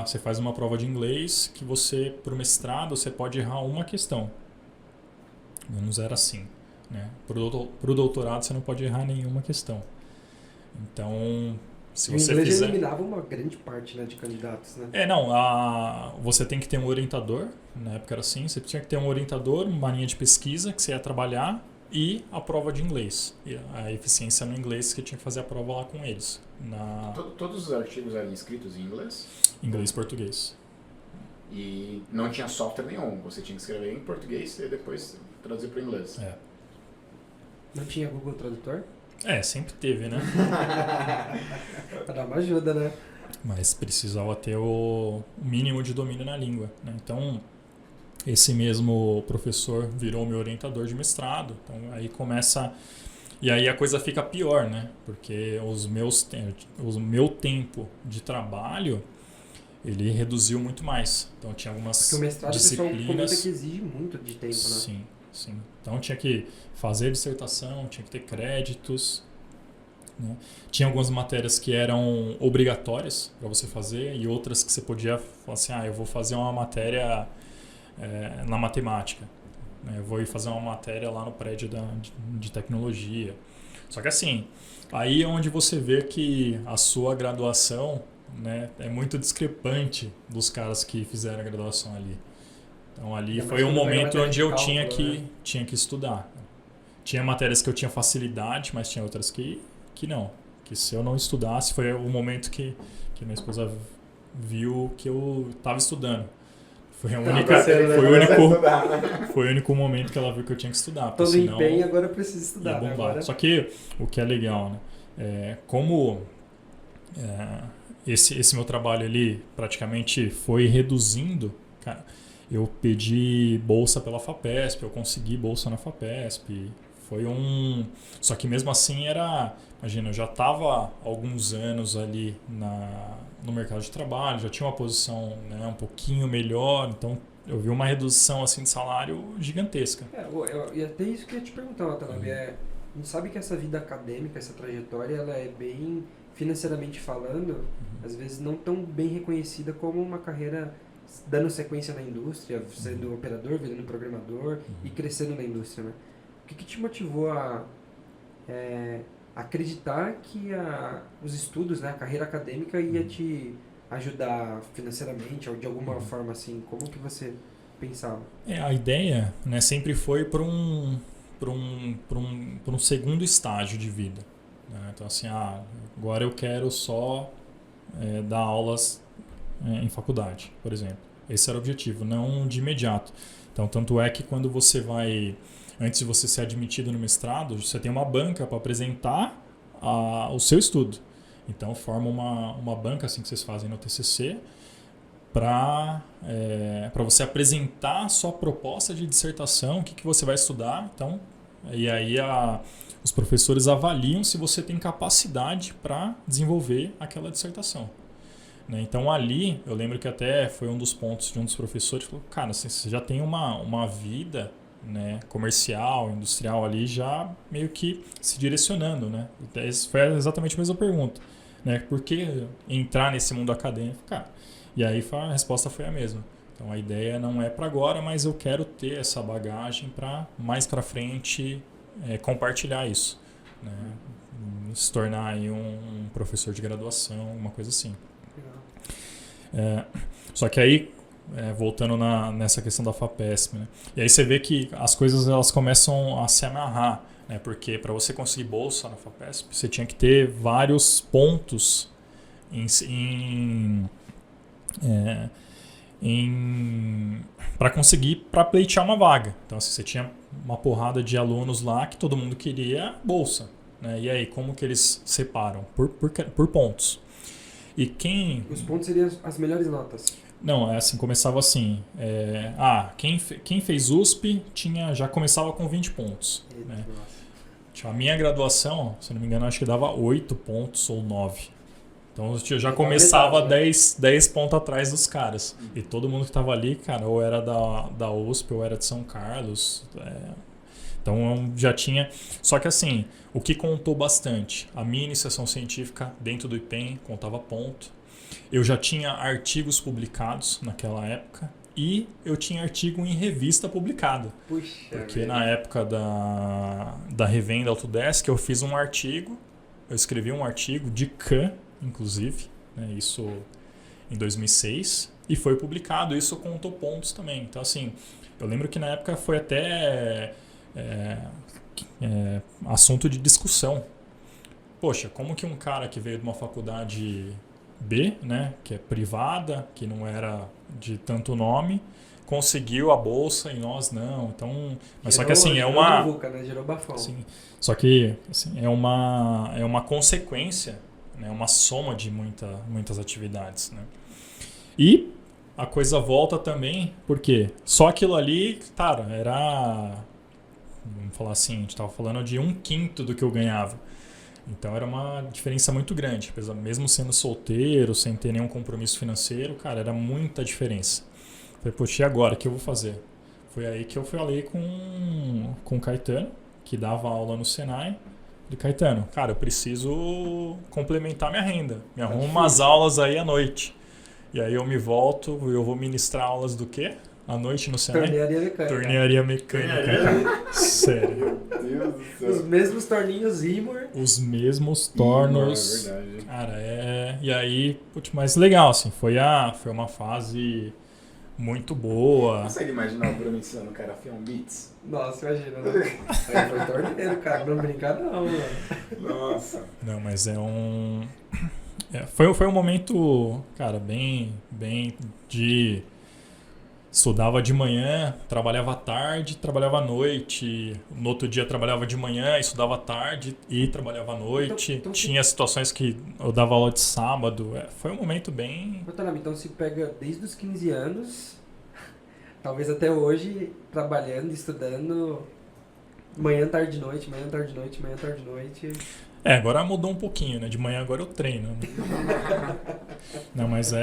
você faz uma prova de inglês que você, para o mestrado, você pode errar uma questão. Menos era assim. Né? Para o doutorado, você não pode errar nenhuma questão. Então, se E o você inglês fizer... eliminava uma grande parte, né, de candidatos, né? Você tem que ter um orientador, na época era assim, você tinha que ter um orientador, uma linha de pesquisa que você ia trabalhar e a prova de inglês. E a eficiência no inglês, que tinha que fazer a prova lá com eles. Todos os artigos eram escritos em inglês? Inglês e português. E não tinha software nenhum, você tinha que escrever em português e depois traduzir para o inglês. Não tinha Google Tradutor? Sempre teve, né? Pra dar uma ajuda, né? Mas precisava ter o mínimo de domínio na língua, né? Então, esse mesmo professor virou meu orientador de mestrado. Então, aí começa... E aí a coisa fica pior, né? Porque o meu tempo de trabalho, ele reduziu muito mais. Então, tinha algumas Porque o mestrado, disciplinas... o pessoal comenta que exige muito de tempo, né? Sim. Então, tinha que fazer dissertação, tinha que ter créditos, né? Tinha algumas matérias que eram obrigatórias para você fazer e outras que você podia falar assim, eu vou fazer uma matéria na matemática, né? Eu vou ir fazer uma matéria lá no prédio de tecnologia. Só que assim, aí é onde você vê que a sua graduação, né, é muito discrepante dos caras que fizeram a graduação ali. Então ali foi um momento onde eu tinha que estudar. Tinha matérias que eu tinha facilidade, mas tinha outras que não. Que se eu não estudasse, foi o momento que minha esposa viu que eu estava estudando. Foi o único momento que ela viu que eu tinha que estudar. Todo empenho, agora eu preciso estudar. Né? Agora... Só que o que é legal, né? Esse meu trabalho ali praticamente foi reduzindo, cara, eu pedi bolsa pela FAPESP, eu consegui bolsa na FAPESP. Só que mesmo assim imagina, eu já estava há alguns anos ali no mercado de trabalho, já tinha uma posição, né, um pouquinho melhor, então eu vi uma redução assim de salário gigantesca. E até isso que eu ia te perguntar, Watanabe, a gente sabe que essa vida acadêmica, essa trajetória, ela é bem, financeiramente falando, às vezes não tão bem reconhecida como uma carreira dando sequência na indústria, sendo operador, virando programador e crescendo na indústria, né? O que te motivou a acreditar que os estudos, né, a carreira acadêmica ia te ajudar financeiramente ou de alguma forma assim? Como que você pensava? A ideia, né, sempre foi para um segundo estágio de vida, né? Então assim, agora eu quero só dar aulas em faculdade, por exemplo. Esse era o objetivo, não de imediato. Então, tanto é que quando você vai... Antes de você ser admitido no mestrado, você tem uma banca para apresentar o seu estudo. Então, forma uma banca assim que vocês fazem no TCC para você apresentar a sua proposta de dissertação, o que você vai estudar. Então, e aí os professores avaliam se você tem capacidade para desenvolver aquela dissertação. Então ali, eu lembro que até foi um dos pontos de um dos professores que falou, cara, assim, você já tem uma vida, né, comercial, industrial ali, já meio que se direcionando, né? Foi exatamente a mesma pergunta, né? Por que entrar nesse mundo acadêmico? Cara, e aí a resposta foi a mesma. Então a ideia não é para agora, mas eu quero ter essa bagagem para mais para frente compartilhar isso, né? Se tornar aí um professor de graduação, uma coisa assim. Só que aí, voltando nessa questão da FAPESP, né? E aí você vê que as coisas elas começam a se amarrar, né? Porque para você conseguir bolsa na FAPESP, você tinha que ter vários pontos para conseguir pleitear uma vaga. Então assim, você tinha uma porrada de alunos lá que todo mundo queria bolsa, né? E aí, como que eles separam? Por pontos. Os pontos seriam as melhores notas? Não, começava assim. Quem fez USP já começava com 20 pontos. Né? A minha graduação, se não me engano, acho que dava 8 pontos ou 9. Então eu já começava 10 pontos atrás dos caras. E todo mundo que estava ali, cara, ou era da USP ou era de São Carlos. Então já tinha... Só que assim, o que contou bastante, a minha iniciação científica dentro do IPEM contava ponto. Eu já tinha artigos publicados naquela época e eu tinha artigo em revista publicado. Puxa, porque na época da revenda Autodesk eu fiz um artigo, eu escrevi um artigo de Khan, inclusive, né, isso em 2006, e foi publicado, isso contou pontos também. Então, assim, eu lembro que na época foi até assunto de discussão. Poxa, como que um cara que veio de uma faculdade B, né, que é privada, que não era de tanto nome, conseguiu a bolsa e nós não. Então, mas só que assim, gerou muvuca, né? Gerou bafão. Sim, só que assim, é uma consequência, né, uma soma de muitas atividades, né? E a coisa volta também, porque só aquilo ali, cara, era, vamos falar assim, a gente estava falando de 1/5 do que eu ganhava. Então era uma diferença muito grande, mesmo sendo solteiro, sem ter nenhum compromisso financeiro, cara, era muita diferença. Falei, poxa, e agora? O que eu vou fazer? Foi aí que eu falei com o Caetano, que dava aula no Senai. Falei, Caetano, cara, eu preciso complementar minha renda. Me arruma umas aulas aí à noite. E aí eu me volto e eu vou ministrar aulas do quê? À noite no Senai? Tornearia mecânica. Tornearia mecânica, cara. Sério. Meu Deus do céu. Os mesmos torninhos Imor. Os mesmos tornos. É verdade. Cara, E aí, putz, mas legal, assim, foi uma fase muito boa. Consegue imaginar o Bruno ensinando o cara a afiar um beats? Nossa, imagina, né? Aí foi torneiro, cara. Não brincar não, mano. Nossa. Não, mas foi um momento, cara, bem de... Estudava de manhã, trabalhava à tarde, trabalhava à noite. No outro dia trabalhava de manhã, estudava à tarde e trabalhava à noite. Então, tinha situações que eu dava aula de sábado. Foi um momento bem... Então se pega desde os 15 anos, talvez até hoje, trabalhando, estudando, manhã, tarde, noite, manhã, tarde, noite, manhã, tarde, noite. Agora mudou um pouquinho, né? De manhã agora eu treino. Não, mas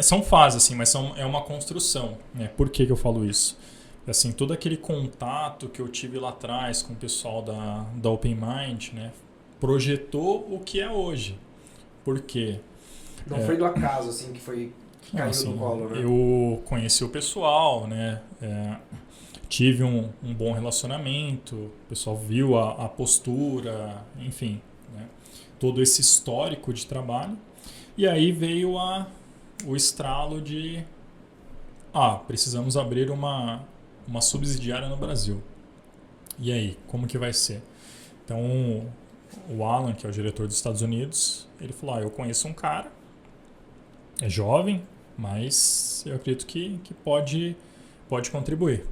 são fases, assim, mas é uma construção, né? Por que eu falo isso? Assim, todo aquele contato que eu tive lá atrás com o pessoal da Open Mind, né? Projetou o que é hoje. Por quê? Não foi do acaso, assim, que caiu assim, no colo, né? Eu conheci o pessoal, né? Tive um bom relacionamento, o pessoal viu a postura, enfim, né? Todo esse histórico de trabalho. E aí veio o estralo de precisamos abrir uma subsidiária no Brasil. E aí, como que vai ser? Então, o Alan, que é o diretor dos Estados Unidos, ele falou, eu conheço um cara, é jovem, mas eu acredito que pode contribuir.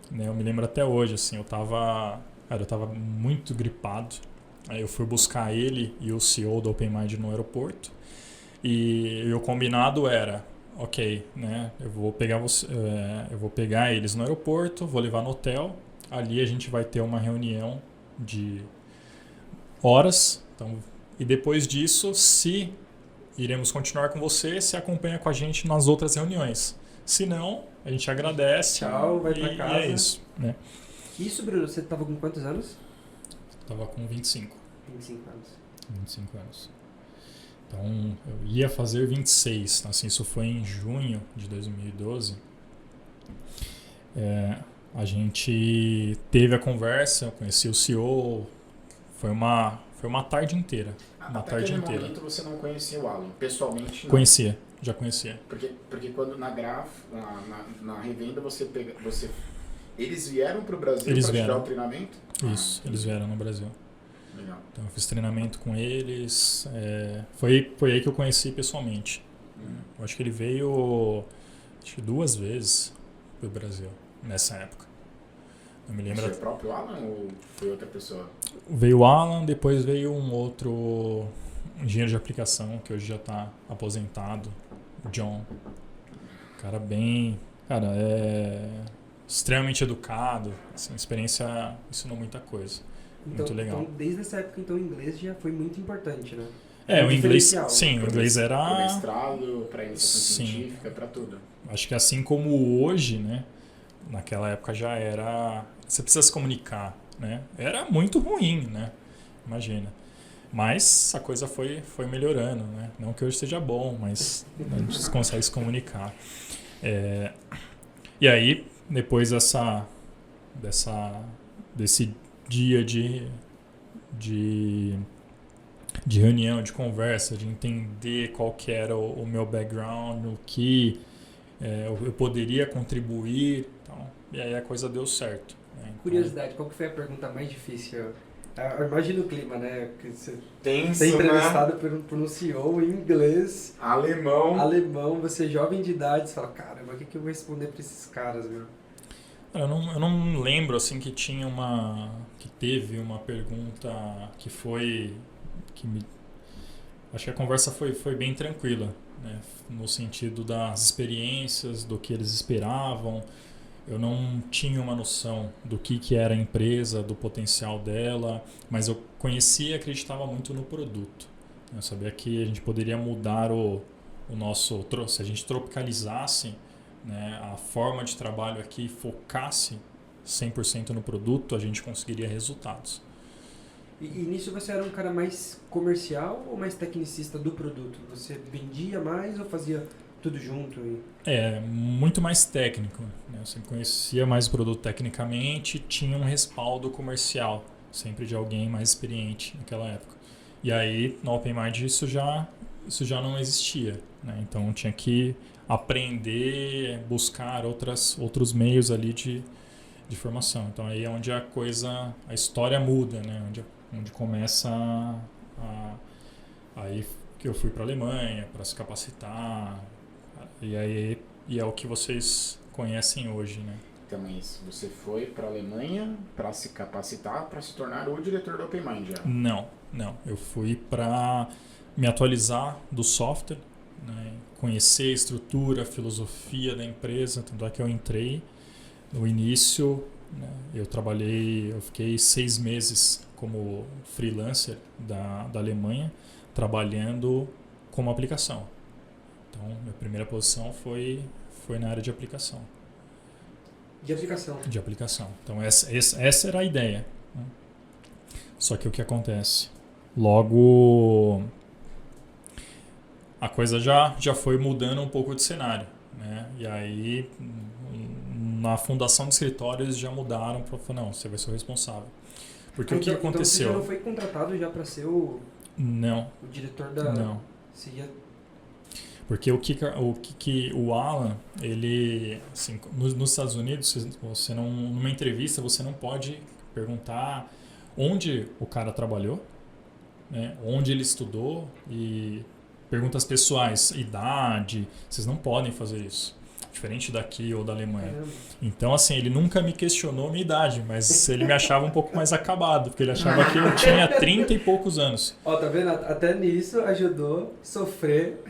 Eu me lembro até hoje, assim, eu tava muito gripado. Aí eu fui buscar ele e o CEO da OpenMind no aeroporto. E o combinado era, ok, né? Eu vou pegar eles no aeroporto, vou levar no hotel. Ali a gente vai ter uma reunião de horas. Então, e depois disso, se iremos continuar com você, se acompanha com a gente nas outras reuniões. Se não, a gente agradece. Tchau, vai pra casa. E é isso, né? Isso, Bruno, você tava com quantos anos? Tava com 25. 25 anos. 25 anos. Então, eu ia fazer 26. Assim, isso foi em junho de 2012. A gente teve a conversa, eu conheci o CEO. Foi uma tarde inteira. Até aquele momento você não conhecia o Alan, pessoalmente não. Conhecia, já conhecia. Porque quando na revenda eles vieram para o Brasil para tirar o treinamento? Isso, eles vieram no Brasil. Legal. Então eu fiz treinamento com eles. Foi aí que eu conheci pessoalmente. Eu acho que ele veio 2 vezes para o Brasil nessa época. Eu me lembro. Foi o próprio Alan ou foi outra pessoa? Veio o Alan, depois veio um outro engenheiro de aplicação que hoje já está aposentado, o John. Cara extremamente educado, assim, experiência ensinou muita coisa. Muito legal. Então, desde essa época, o inglês já foi muito importante, né? O inglês, sim, o inglês era... Para mestrado, para iniciação científica, para tudo. Acho que assim como hoje, né, naquela época já era... Você precisa se comunicar, né? Era muito ruim, né? Imagina. Mas a coisa foi melhorando, né? Não que hoje esteja bom, mas a gente consegue se comunicar. E aí, depois desse dia de de reunião, de conversa, de entender qual que era o meu background, o que eu poderia contribuir. Então, e aí a coisa deu certo. Né? Então, Curiosidade, qual que foi a pergunta mais difícil? Imagina o clima, né? Que você Tenso, ser né? entrevistado por um CEO em inglês, Alemão. você é jovem de idade, você fala, caramba, o que eu vou responder pra esses caras, meu? eu não lembro assim que teve uma pergunta acho que a conversa foi bem tranquila, né? No sentido das experiências, do que eles esperavam. Eu não tinha uma noção do que era a empresa, do potencial dela, mas eu conhecia e acreditava muito no produto. Eu sabia que a gente poderia mudar o nosso... Se a gente tropicalizasse, né, a forma de trabalho aqui e focasse 100% no produto, a gente conseguiria resultados. E nisso você era um cara mais comercial ou mais tecnicista do produto? Você vendia mais ou fazia tudo junto? Muito mais técnico. Né? Eu sempre conhecia mais o produto tecnicamente, tinha um respaldo comercial, sempre de alguém mais experiente naquela época. E aí, no OpenMind, isso já não existia. Né? Então, eu tinha que aprender, buscar outros meios ali de formação. Então, aí é onde a história muda, né? Onde começa aí que eu fui para a Alemanha para se capacitar. E é o que vocês conhecem hoje, né? Então é isso. Você foi para a Alemanha para se capacitar, para se tornar o diretor do OpenMind já? Não. Eu fui para me atualizar do software, né? Conhecer a estrutura, a filosofia da empresa. Tanto é que eu entrei no início, né? Eu fiquei 6 meses como freelancer da Alemanha, trabalhando como aplicação. Então, minha primeira posição foi na área de aplicação. De aplicação? De aplicação. Então, essa era a ideia. Né? Só que o que acontece? Logo, a coisa já foi mudando um pouco de cenário. Né? E aí, na fundação de escritórios, já mudaram para falar, não, você vai ser o responsável. Porque o que aconteceu? Então você já não foi contratado já para ser o diretor da... Não. Você ia... Porque o Alan, ele, assim, nos Estados Unidos, você não, numa entrevista, você não pode perguntar onde o cara trabalhou, né, onde ele estudou e perguntas pessoais, idade, vocês não podem fazer isso. Diferente daqui ou da Alemanha. Caramba. Então, assim, ele nunca me questionou minha idade, mas ele me achava um pouco mais acabado, porque ele achava que eu tinha 30 e poucos anos. Ó, tá vendo? Até nisso ajudou a sofrer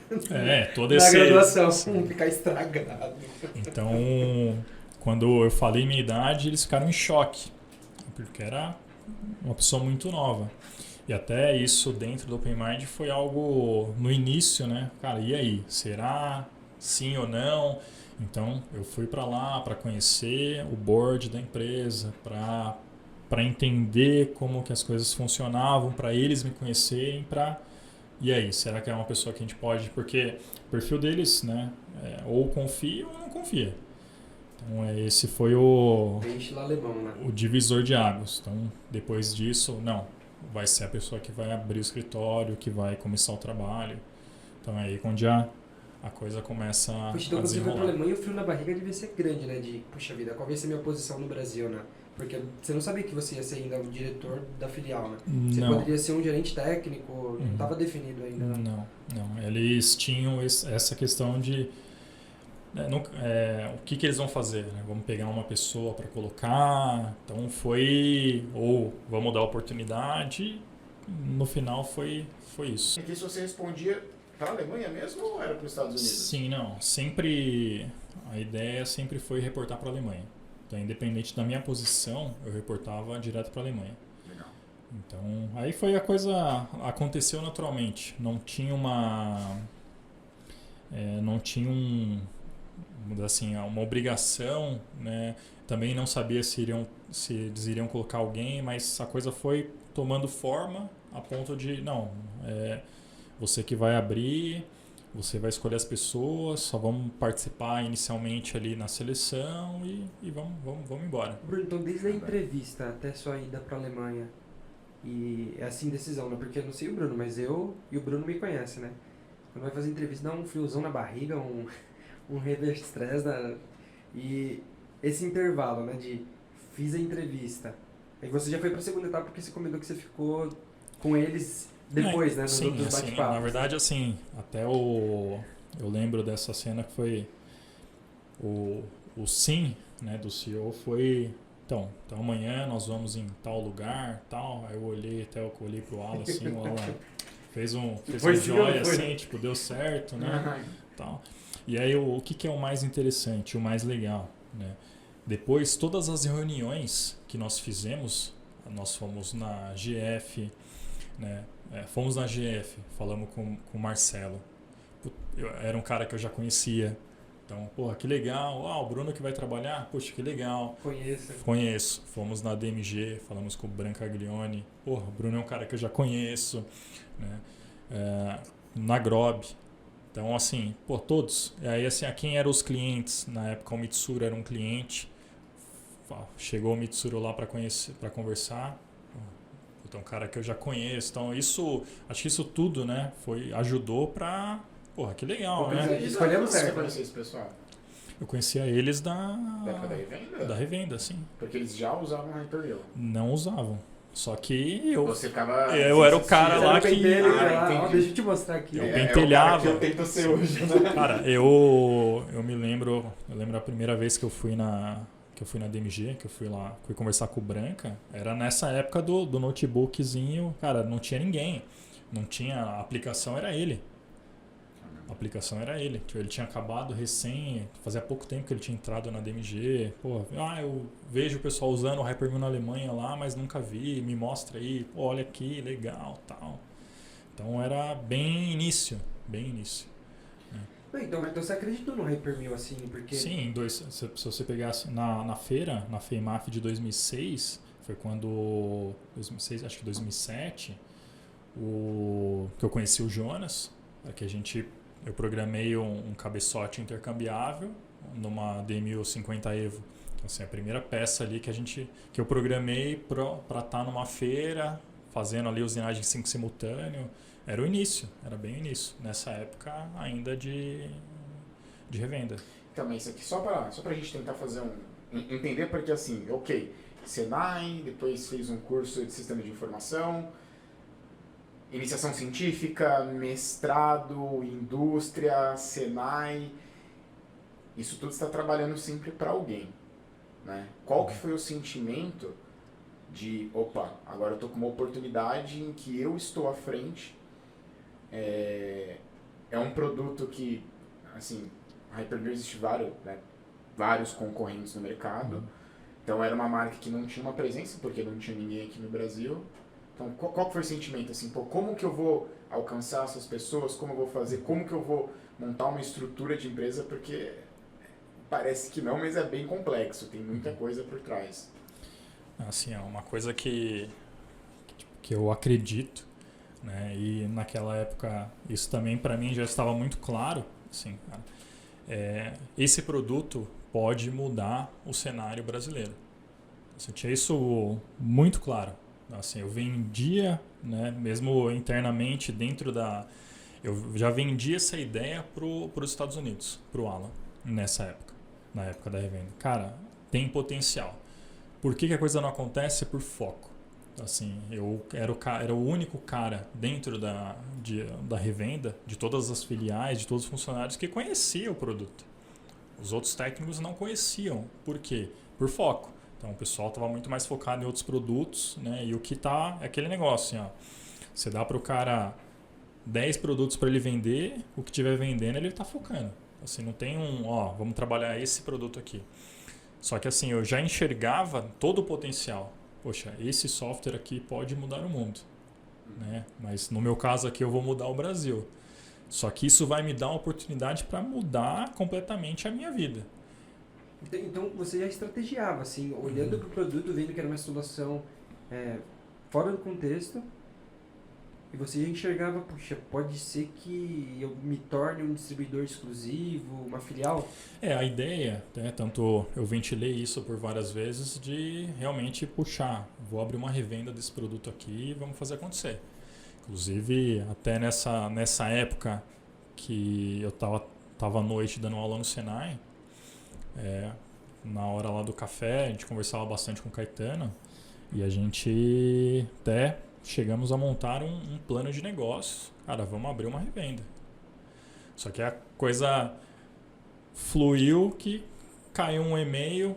todo na esse... graduação, ficar estragado. Então, quando eu falei minha idade, eles ficaram em choque, porque era uma pessoa muito nova. E até isso dentro do OpenMind foi algo no início, né? Cara, e aí? Será sim ou não? Então, eu fui para lá para conhecer o board da empresa, para entender como que as coisas funcionavam, para eles me conhecerem, e aí, será que é uma pessoa que a gente pode... Porque o perfil deles, né, ou confia ou não confia. Então, esse foi o divisor de águas. Então, depois disso, não, vai ser a pessoa que vai abrir o escritório, que vai começar o trabalho. Então, é aí onde a coisa começa a então, quando você foi desenrolar. pra Alemanha, o frio na barriga devia ser grande, né? De, puxa vida, qual vai ser a minha posição no Brasil, né? Porque você não sabia que você ia ser ainda o diretor da filial, né? Você poderia ser um gerente técnico, não estava definido ainda, né? Não. Eles tinham essa questão de... o que eles vão fazer? Né? Vamos pegar uma pessoa para colocar... Então ou vamos dar oportunidade. No final foi isso. E isso você respondia... Para a Alemanha mesmo ou era para os Estados Unidos? Sim, não. A ideia sempre foi reportar para a Alemanha. Então, independente da minha posição, eu reportava direto para a Alemanha. Legal. Então, aí a coisa aconteceu naturalmente. Não tinha uma obrigação, né? Também não sabia se eles iriam colocar alguém, mas a coisa foi tomando forma a ponto de, você que vai abrir, você vai escolher as pessoas, só vamos participar inicialmente ali na seleção e vamos embora. Bruno, então desde a entrevista até sua ida para a Alemanha E é assim, decisão, né? Porque eu não sei o Bruno, mas eu e o Bruno me conhecem, né? Quando vai fazer entrevista, dá um friozão na barriga, um reverse stress. E esse intervalo, né? De fiz a entrevista. Aí você já foi pra segunda etapa porque você comentou que você ficou com eles depois, né? Nos Sim, outros assim, bate-papos. na verdade, assim, eu lembro dessa cena que foi o sim, né, do CEO foi, então amanhã nós vamos em tal lugar, tal. Aí eu olhei pro Alan, assim, o Alan fez um joia, assim, tipo, deu certo, né, tal. E aí o que é o mais interessante, o mais legal, né? Depois, todas as reuniões que nós fizemos, nós fomos na GF, né? Fomos na GF, falamos com o Marcelo. Era um cara que eu já conhecia. Então, porra, que legal. O Bruno que vai trabalhar? Poxa, que legal. Conheço. Fomos na DMG, falamos com o Branca Aglione. Porra, o Bruno é um cara que eu já conheço. Né? Na Grob. Então, assim, todos. E aí, assim, quem eram os clientes? Na época, o Mitsuru era um cliente. Chegou o Mitsuru lá para conversar. Então, um cara que eu já conheço. Então, acho que isso tudo, né, ajudou para... Porra, que legal, né? Escolhemos certo. Você conhecia esse pessoal? Eu conhecia eles da revenda? Da revenda, sim. Porque eles já usavam a Hyperreal? Não usavam. Só que Você ficava... eu era o cara lá que... Deixa eu te mostrar aqui. Eu pentelhava. É o cara que eu tento ser hoje, né? Cara, eu me lembro... Eu lembro a primeira vez que eu fui na DMG, que eu fui conversar com o Branca, era nessa época do notebookzinho, cara, não tinha ninguém. Não tinha... A aplicação era ele. Ele tinha acabado fazia pouco tempo que ele tinha entrado na DMG. Pô, eu vejo o pessoal usando o Hypermill na Alemanha lá, mas nunca vi, me mostra aí, pô, olha aqui, legal, tal. Então era bem início. Então você acreditou no Hypermill assim, porque... Sim, se você pegasse na feira, na FEIMAF de 2006, foi quando, 2006, acho que 2007, que eu conheci o Jonas, que eu programei um cabeçote intercambiável numa D1050 Evo. Então, assim, a primeira peça ali que eu programei para estar numa feira, fazendo ali usinagem 5 simultâneo. Era bem o início. Nessa época ainda de revenda. Então, mas isso aqui só pra gente tentar fazer entender, porque assim, ok, Senai, depois fez um curso de Sistema de Informação, iniciação científica, mestrado, indústria, Senai, isso tudo está trabalhando sempre para alguém, né? Qual que foi o sentimento de, agora eu estou com uma oportunidade em que eu estou à frente, é um produto que, assim, a Hypermill existe vários concorrentes no mercado, então era uma marca que não tinha uma presença, porque não tinha ninguém aqui no Brasil. Então, qual foi o sentimento? Assim, como que eu vou alcançar essas pessoas? Como eu vou fazer? Como que eu vou montar uma estrutura de empresa? Porque parece que não, mas é bem complexo. Tem muita coisa por trás. Assim, é uma coisa que eu acredito, né? E naquela época, isso também para mim já estava muito claro. Assim, cara, esse produto pode mudar o cenário brasileiro. Eu tinha isso muito claro. Assim, eu vendia, né, mesmo internamente eu já vendia essa ideia para os Estados Unidos, para o Alan, na época da revenda. Cara, tem potencial. Por que a coisa não acontece? Por foco. Assim, eu era o único cara dentro da revenda, de todas as filiais, de todos os funcionários que conhecia o produto. Os outros técnicos não conheciam. Por quê? Por foco. Então o pessoal estava muito mais focado em outros produtos, né? E o que é aquele negócio, assim, ó, você dá para o cara 10 produtos para ele vender, o que estiver vendendo ele está focando. Assim, não tem vamos trabalhar esse produto aqui. Só que assim, eu já enxergava todo o potencial. Poxa, esse software aqui pode mudar o mundo, né? Mas no meu caso aqui eu vou mudar o Brasil. Só que isso vai me dar uma oportunidade para mudar completamente a minha vida. Então você já estrategiava, assim, olhando para o produto, vendo que era uma solução fora do contexto. E você já enxergava, puxa, pode ser que eu me torne um distribuidor exclusivo, uma filial? A ideia, né, tanto eu ventilei isso por várias vezes, de realmente puxar, vou abrir uma revenda desse produto aqui e vamos fazer acontecer. Inclusive, até nessa época que eu tava à noite dando aula no Senai, na hora lá do café, a gente conversava bastante com o Caetano e a gente até chegamos a montar um plano de negócio. Cara, vamos abrir uma revenda. Só que a coisa fluiu que caiu um e-mail,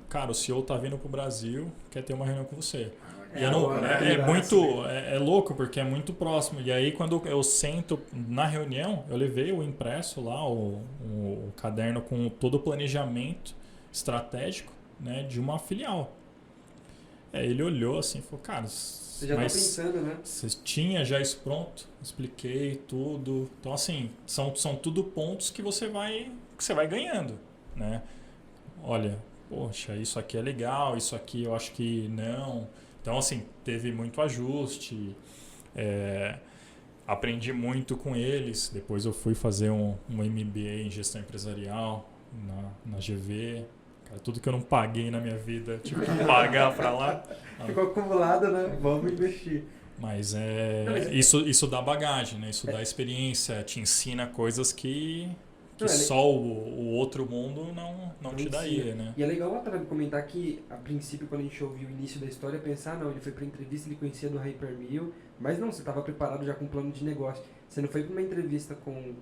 cara, o CEO tá vindo pro Brasil, quer ter uma reunião com você. E é louco, porque é muito próximo. E aí, quando eu sento na reunião, eu levei o impresso lá, o caderno com todo o planejamento estratégico, né, de uma filial. Ele olhou assim e falou, cara, você já tá pensando, né? Você tinha já isso pronto? Expliquei tudo. Então, assim, são tudo pontos que você vai ganhando, né? Olha, poxa, isso aqui é legal, isso aqui eu acho que não. Então, assim, teve muito ajuste, aprendi muito com eles. Depois eu fui fazer um MBA em gestão empresarial na GV. Cara, tudo que eu não paguei na minha vida, tive que pagar para lá. Ficou acumulado, né? Vamos investir. Mas isso dá bagagem, né? Isso dá experiência, te ensina coisas que só o outro mundo não te daria, né? E é legal o Otávio comentar que, a princípio, quando a gente ouviu o início da história, pensar, não, ele foi pra entrevista, ele conhecia do Hypermeal, mas não, você estava preparado já com um plano de negócio. Você não foi pra uma entrevista com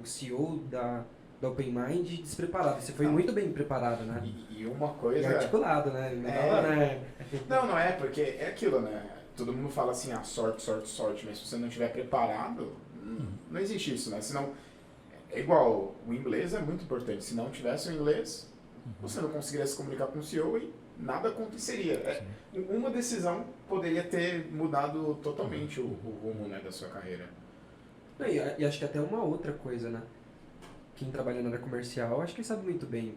o CEO da Open Mind despreparado, você foi muito bem preparado, né? E uma coisa... E articulado, né? Não é, porque é aquilo, né? Todo mundo fala assim, sorte, mas se você não estiver preparado, não existe isso, né? Senão... É igual, o inglês é muito importante. Se não tivesse o inglês, você não conseguiria se comunicar com o CEO e nada aconteceria. Uma decisão poderia ter mudado totalmente o rumo, né, da sua carreira. E acho que até uma outra coisa, né? Quem trabalha na área comercial, acho que sabe muito bem.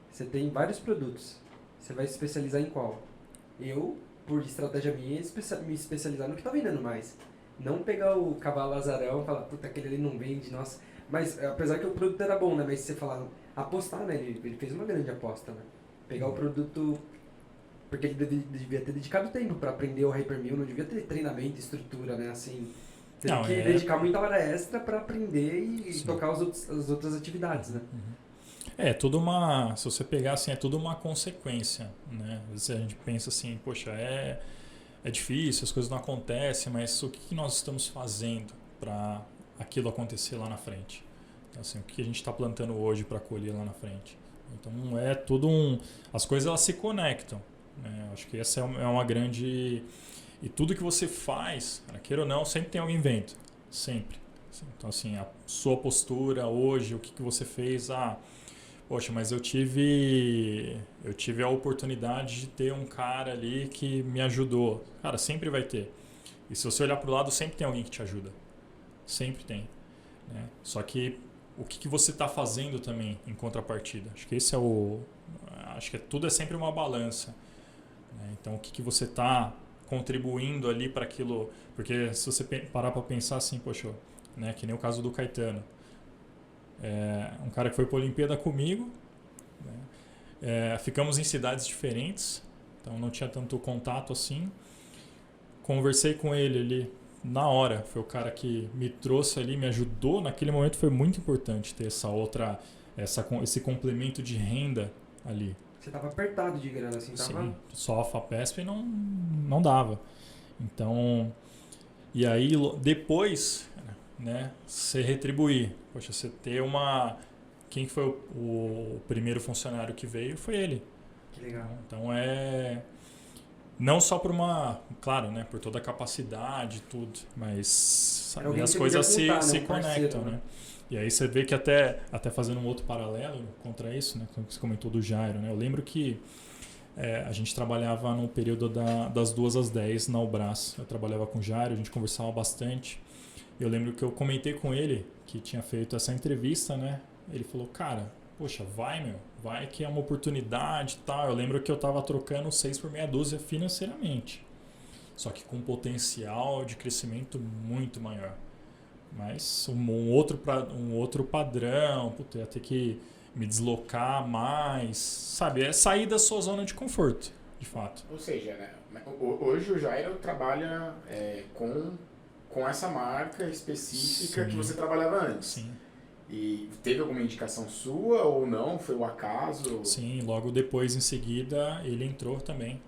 Você tem vários produtos. Você vai se especializar em qual? Eu, por estratégia minha, me especializar no que está vendendo mais. Não pegar o cavalo azarão e falar, puta, aquele ali não vende, nossa... Mas, apesar que o produto era bom, né? Mas você falar, apostar, né? Ele fez uma grande aposta, né? Pegar o produto... Porque ele devia ter dedicado tempo para aprender o Hypermeal, não devia ter treinamento, estrutura, né? Assim, teve que dedicar muita hora extra para aprender e tocar as outras atividades, né? Se você pegar assim, é tudo uma consequência, né? Às vezes a gente pensa assim, poxa, é difícil, as coisas não acontecem, mas o que nós estamos fazendo para aquilo acontecer lá na frente? Então, assim, o que a gente está plantando hoje para colher lá na frente? Então é tudo as coisas elas se conectam, né? Acho que essa é uma grande... E tudo que você faz, queira ou não, sempre tem alguém vendo, sempre. Então assim, a sua postura hoje, o que você fez, poxa, mas eu tive a oportunidade de ter um cara ali que me ajudou. Cara, sempre vai ter. E se você olhar para o lado, sempre tem alguém que te ajuda. Sempre tem, né? Só que o que você está fazendo também em contrapartida? Acho que esse acho que tudo é sempre uma balança, né? Então o que você está contribuindo ali para aquilo? Porque se você parar para pensar assim, poxa, né? Que nem o caso do Caetano, um cara que foi para a Olimpíada comigo, né? Ficamos em cidades diferentes, então não tinha tanto contato assim. Conversei com ele ali na hora, foi o cara que me trouxe ali, me ajudou. Naquele momento foi muito importante ter esse complemento de renda ali. Você estava apertado de grana, assim, tava? Sim, só a FAPESP não dava. Então, e aí depois, né, você retribuir. Poxa, você ter quem foi o primeiro funcionário que veio foi ele. Que legal. Então não só por claro, né, por toda a capacidade e tudo, mas as coisas se conectam, né? E aí você vê que até fazendo um outro paralelo contra isso, né, como você comentou do Jairo, né? Eu lembro que a gente trabalhava no período das 2 às 10 na Ubras. Eu trabalhava com o Jairo, a gente conversava bastante. Eu lembro que eu comentei com ele que tinha feito essa entrevista, né? Ele falou, cara, poxa, vai que é uma oportunidade e tal. Eu lembro que eu estava trocando 6 por meia dúzia financeiramente. só que com potencial de crescimento muito maior. Mas um outro padrão, ia ter que me deslocar mais, sabe? É sair da sua zona de conforto, de fato. Ou seja, né, hoje o Jairo trabalha com essa marca específica que você trabalhava antes. Sim. E teve alguma indicação sua ou não? Foi o acaso? Sim, logo depois, em seguida, ele entrou também.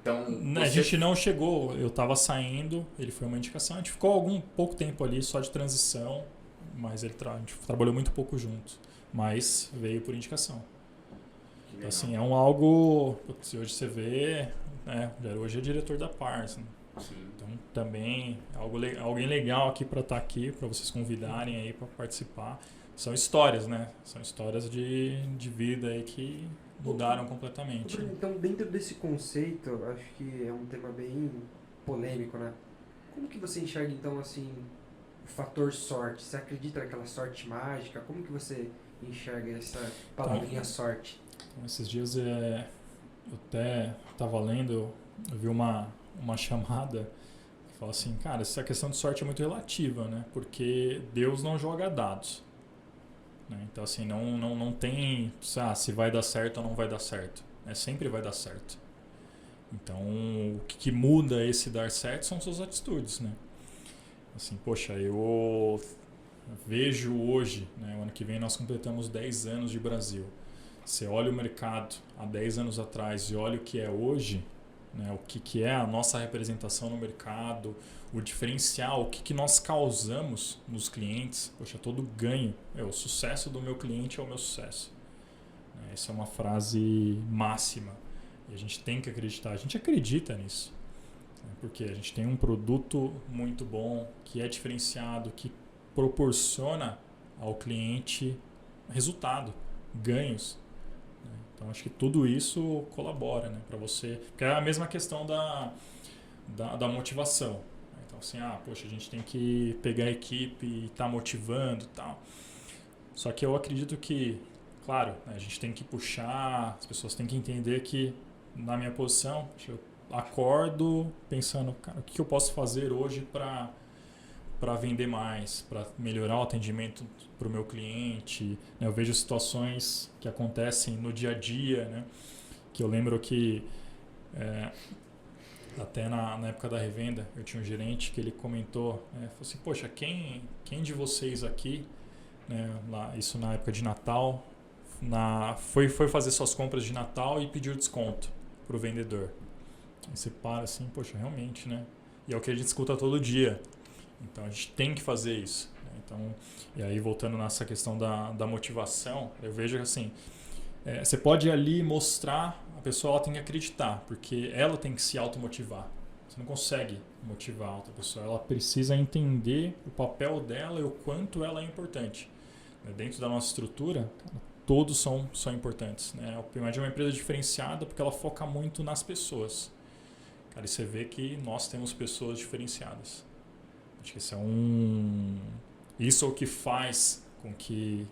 Então, A gente não chegou, eu estava saindo, ele foi uma indicação. A gente ficou pouco tempo ali, só de transição, mas a gente trabalhou muito pouco junto. Mas veio por indicação. Então, assim, é algo... Se hoje você vê, né, hoje é diretor da Pars, né? Então, também alguém legal aqui para estar aqui, para vocês convidarem aí para participar. São histórias, né? São histórias de vida aí que mudaram completamente. Então, dentro desse conceito, acho que é um tema bem polêmico, né? Como que você enxerga, então, assim, o fator sorte? Você acredita naquela sorte mágica? Como que você enxerga essa palavrinha sorte? Esses dias eu até estava lendo, eu vi uma chamada que fala assim, cara, essa questão de sorte é muito relativa, né? Porque Deus não joga dados. Então, assim, não tem se vai dar certo ou não vai dar certo. Sempre vai dar certo. Então, o que muda esse dar certo são suas atitudes, né? Assim, poxa, eu vejo hoje, né, o ano que vem nós completamos 10 anos de Brasil. Você olha o mercado há 10 anos atrás e olha o que é hoje, né, o que é a nossa representação no mercado, o diferencial, o que nós causamos nos clientes. Poxa, todo ganho, o sucesso do meu cliente é o meu sucesso. Essa é uma frase máxima e a gente tem que acreditar, a gente acredita nisso, porque a gente tem um produto muito bom, que é diferenciado, que proporciona ao cliente resultado, ganhos. Então, acho que tudo isso colabora, né, para você. Porque é a mesma questão da motivação. Então, assim, poxa, a gente tem que pegar a equipe e estar motivando e tal. Só que eu acredito que, claro, a gente tem que puxar, as pessoas têm que entender que, na minha posição, eu acordo pensando, cara, o que eu posso fazer hoje para vender mais, para melhorar o atendimento para o meu cliente, né? Eu vejo situações que acontecem no dia a dia, né? Que eu lembro que até na época da revenda eu tinha um gerente que ele comentou, falou assim, poxa, quem de vocês aqui, né, isso na época de Natal, foi fazer suas compras de Natal e pediu desconto para o vendedor? Aí você para assim, poxa, realmente, né? E é o que a gente escuta todo dia. Então a gente tem que fazer isso. Né? Então, e aí voltando nessa questão da motivação, eu vejo que assim, você pode ali mostrar, a pessoa ela tem que acreditar, porque ela tem que se automotivar. Você não consegue motivar a outra pessoa, ela precisa entender o papel dela e o quanto ela é importante. Dentro da nossa estrutura, todos são importantes. Né? A PMI é uma empresa diferenciada porque ela foca muito nas pessoas. Cara, e você vê que nós temos pessoas diferenciadas. Acho que isso é o que faz com que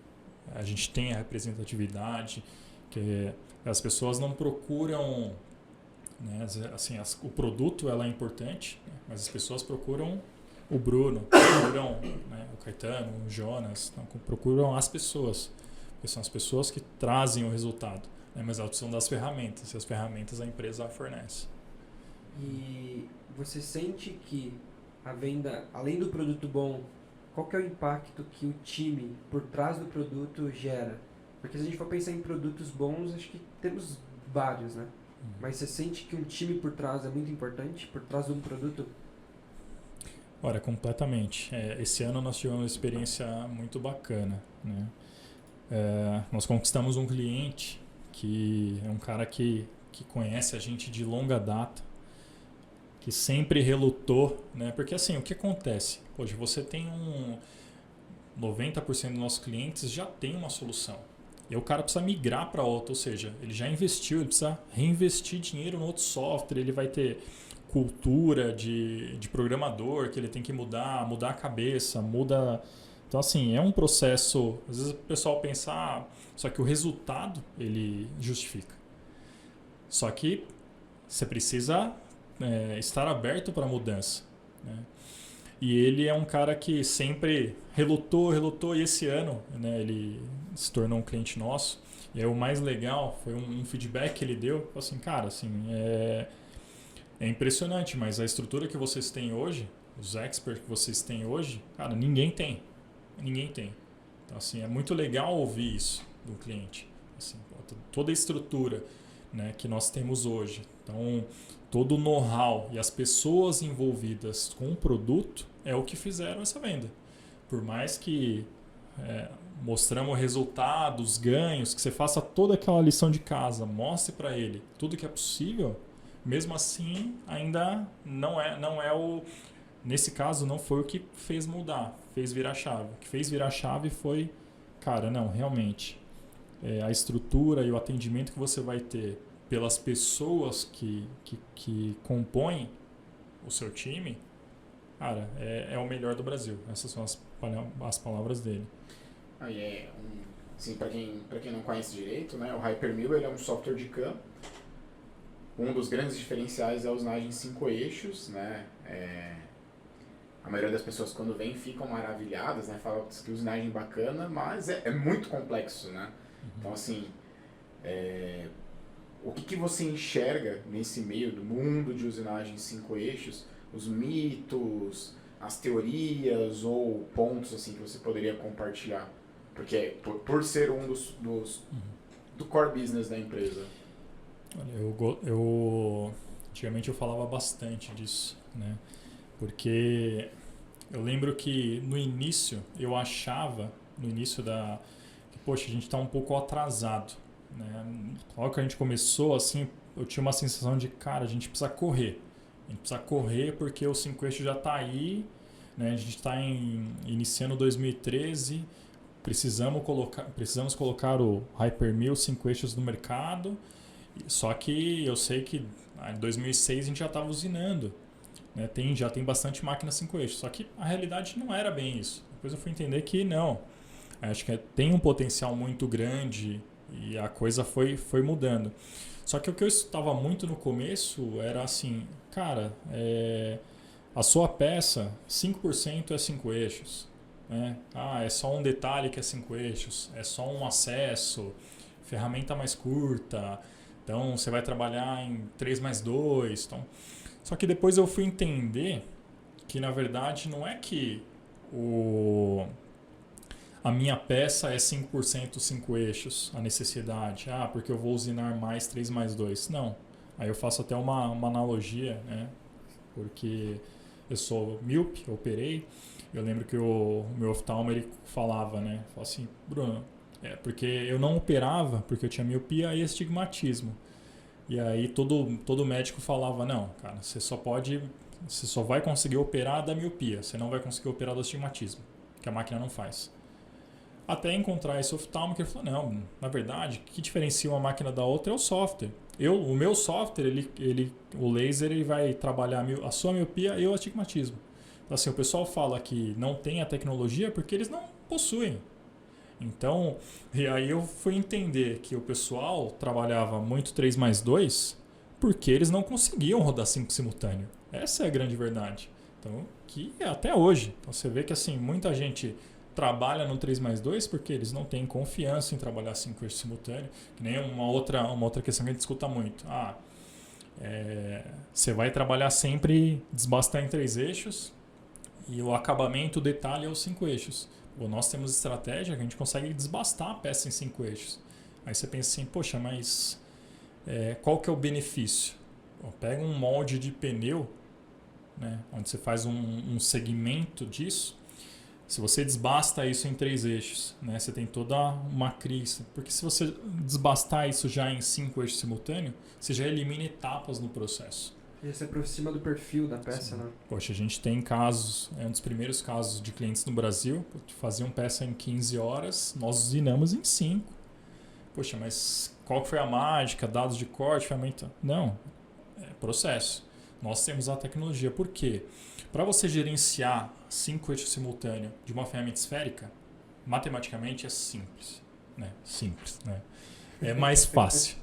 a gente tenha representatividade, que as pessoas não procuram, né, assim, o produto ela é importante, né, mas as pessoas procuram o Bruno, procuram, né, o Caetano, o Jonas, então, procuram as pessoas, porque são as pessoas que trazem o resultado, né, mas elas precisam das ferramentas, e as ferramentas a empresa fornece. E você sente que a venda, além do produto bom, qual que é o impacto que o time por trás do produto gera? Porque se a gente for pensar em produtos bons, acho que temos vários, né? Mas você sente que um time por trás é muito importante, por trás de um produto? Olha, completamente. Esse ano nós tivemos uma experiência muito bacana, né? Nós conquistamos um cliente que é um cara que conhece a gente de longa data, que sempre relutou, né? Porque assim, o que acontece? Hoje você tem 90% dos nossos clientes já tem uma solução. E o cara precisa migrar para outra, ou seja, ele já investiu, ele precisa reinvestir dinheiro no outro software, ele vai ter cultura de programador que ele tem que mudar a cabeça, muda... Então assim, é um processo, às vezes o pessoal pensa, só que o resultado ele justifica. Só que você precisa estar aberto para a mudança, né? E ele é um cara que sempre relutou, e esse ano, né, ele se tornou um cliente nosso. E aí o mais legal foi um feedback que ele deu, assim, cara, assim, é impressionante, mas a estrutura que vocês têm hoje, os experts que vocês têm hoje, cara, ninguém tem. Então, assim, é muito legal ouvir isso do cliente. Assim, toda a estrutura, né, que nós temos hoje. Então, todo o know-how e as pessoas envolvidas com o produto é o que fizeram essa venda. Por mais que mostramos resultados, ganhos, que você faça toda aquela lição de casa, mostre para ele tudo que é possível, mesmo assim ainda não é o... Nesse caso não foi o que fez mudar, fez virar chave. O que fez virar chave foi, cara, não, realmente, a estrutura e o atendimento que você vai ter pelas pessoas que compõem o seu time, cara, é o melhor do Brasil. Essas são as palavras dele. Assim, para quem não conhece direito, né, o Hypermill ele é um software de CAM. Um dos grandes diferenciais é a usinagem 5 eixos, né? A maioria das pessoas quando vem ficam maravilhadas, né? Falam que usinagem bacana, mas é muito complexo, né? Então, assim, o que você enxerga nesse meio do mundo de usinagem 5 eixos, os mitos, as teorias ou pontos assim que você poderia compartilhar? Porque por ser um do core business da empresa. Olha, antigamente eu falava bastante disso, né? Porque eu lembro que no início eu achava, que poxa, a gente está um pouco atrasado, né? Logo que a gente começou, assim, eu tinha uma sensação de, cara, a gente precisa correr. A gente precisa correr porque o 5 eixos já está aí, né? A gente está iniciando 2013, precisamos colocar o Hypermill 5 eixos no mercado. Só que eu sei que em 2006 a gente já estava usinando, né? Já tem bastante máquina 5 eixos. Só que a realidade não era bem isso. Depois eu fui entender que não. Acho que tem um potencial muito grande e a coisa foi mudando. Só que o que eu estava muito no começo era assim, cara, a sua peça, 5% é 5 eixos. Né? É só um detalhe que é 5 eixos, é só um acesso, ferramenta mais curta, então você vai trabalhar em 3+2. Então... Só que depois eu fui entender que na verdade não é que a minha peça é 5% 5 eixos, a necessidade, porque eu vou usinar mais 3+2. Não, aí eu faço até uma analogia, né? Porque eu sou míope, eu operei. Eu lembro que o meu oftalmo ele falava, né? Falava assim, Bruno, porque eu não operava, porque eu tinha miopia e astigmatismo. E aí todo médico falava, não, cara, você só vai conseguir operar da miopia, você não vai conseguir operar do astigmatismo, que a máquina não faz. Até encontrar esse oftalmo que ele falou, não, na verdade, o que diferencia uma máquina da outra é o software. O meu software, o laser, ele vai trabalhar a sua miopia e o astigmatismo. Então, assim, o pessoal fala que não tem a tecnologia porque eles não possuem. Então, e aí eu fui entender que o pessoal trabalhava muito 3+2 porque eles não conseguiam rodar 5 simultâneo. Essa é a grande verdade. Então, que é até hoje. Então, você vê que assim, muita gente trabalha no 3+2 porque eles não têm confiança em trabalhar 5 eixos simultâneo. Que nem uma outra questão que a gente escuta muito. Você vai trabalhar sempre desbastar em 3 eixos e o acabamento, o detalhe é os 5 eixos. Nós temos estratégia que a gente consegue desbastar a peça em 5 eixos. Aí você pensa assim, poxa, mas qual que é o benefício? Pega um molde de pneu, né, onde você faz um segmento disso. Se você desbasta isso em 3 eixos, né, você tem toda uma crise. Porque se você desbastar isso já em 5 eixos simultâneos, você já elimina etapas no processo. Isso é por cima do perfil da peça, né? Poxa, a gente tem casos, um dos primeiros casos de clientes no Brasil, que faziam peça em 15 horas, nós usinamos em 5. Poxa, mas qual foi a mágica? Dados de corte, ferramenta? Não, é processo. Nós temos a tecnologia. Por quê? Para você gerenciar 5 eixos simultâneos de uma ferramenta esférica, matematicamente é simples. Né? É mais fácil.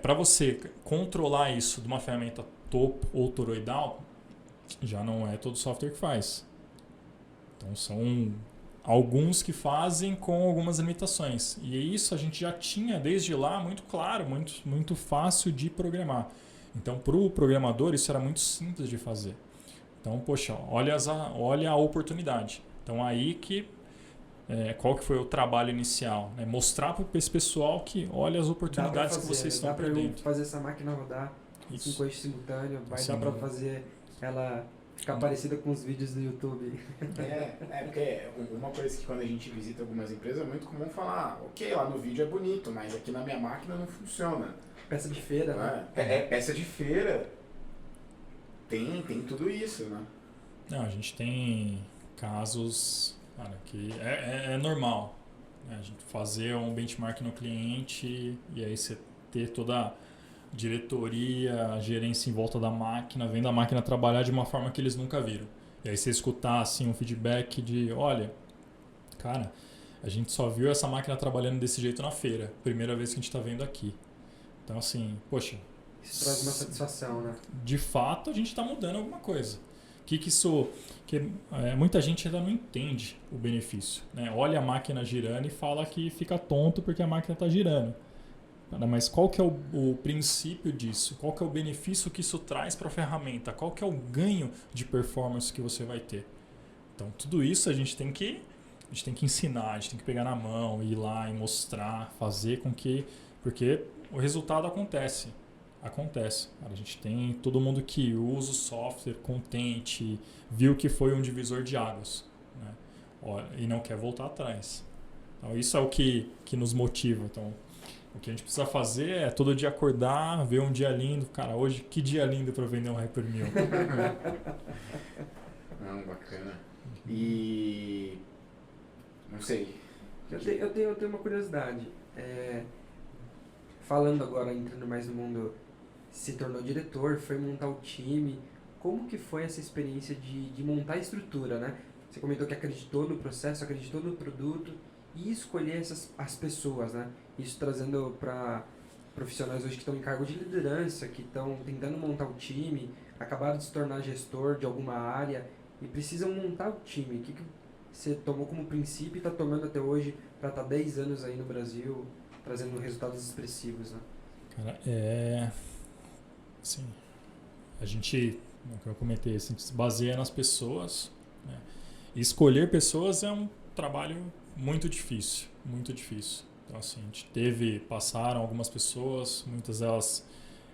Para você controlar isso de uma ferramenta topo ou toroidal, já não é todo software que faz. Então são alguns que fazem com algumas limitações. E isso a gente já tinha desde lá muito claro, muito fácil de programar. Então para o programador isso era muito simples de fazer. Então, poxa, olha a oportunidade. Então aí que qual que foi o trabalho inicial? Né? Mostrar para esse pessoal que olha as oportunidades que vocês estão perdendo. Dá para fazer essa máquina rodar em 5 eixos simultâneos, vai dar para fazer ela ficar parecida com os vídeos do YouTube. Porque uma coisa que quando a gente visita algumas empresas é muito comum falar, ok, lá no vídeo é bonito, mas aqui na minha máquina não funciona. Peça de feira, né? Peça de feira. Tem tudo isso, né? Não, a gente tem casos, cara, que é normal, né? A gente fazer um benchmark no cliente e aí você ter toda a diretoria, a gerência em volta da máquina, vendo a máquina trabalhar de uma forma que eles nunca viram. E aí você escutar assim, um feedback de, olha, cara, a gente só viu essa máquina trabalhando desse jeito na feira, primeira vez que a gente está vendo aqui. Então assim, poxa... Isso traz uma satisfação, né? De fato, a gente está mudando alguma coisa. Muita gente ainda não entende o benefício. Né? Olha a máquina girando e fala que fica tonto porque a máquina está girando. Mas qual que é o princípio disso? Qual que é o benefício que isso traz para a ferramenta? Qual que é o ganho de performance que você vai ter? Então, tudo isso a gente tem que ensinar, a gente tem que pegar na mão, ir lá e mostrar, fazer com que... Porque o resultado acontece. A gente tem todo mundo que usa o software contente, viu que foi um divisor de águas, né? E não quer voltar atrás. Então, isso é o que nos motiva. Então, o que a gente precisa fazer é todo dia acordar, ver um dia lindo. Cara, hoje que dia lindo para vender um Hyper 1000. Não, bacana. E... não sei. Eu tenho uma curiosidade. Falando agora, entrando mais no mundo... se tornou diretor, foi montar o time. Como que foi essa experiência de montar a estrutura, né? Você comentou que acreditou no processo, acreditou no produto e escolher as pessoas, né? Isso trazendo para profissionais hoje que estão em cargo de liderança, que estão tentando montar o time, acabaram de se tornar gestor de alguma área e precisam montar o time. O que você tomou como princípio e está tomando até hoje para estar 10 anos aí no Brasil, trazendo resultados expressivos, né? Cara, sim, a gente, como eu comentei, a gente se baseia nas pessoas, né? E escolher pessoas é um trabalho muito difícil, muito difícil. Então, assim, passaram algumas pessoas, muitas delas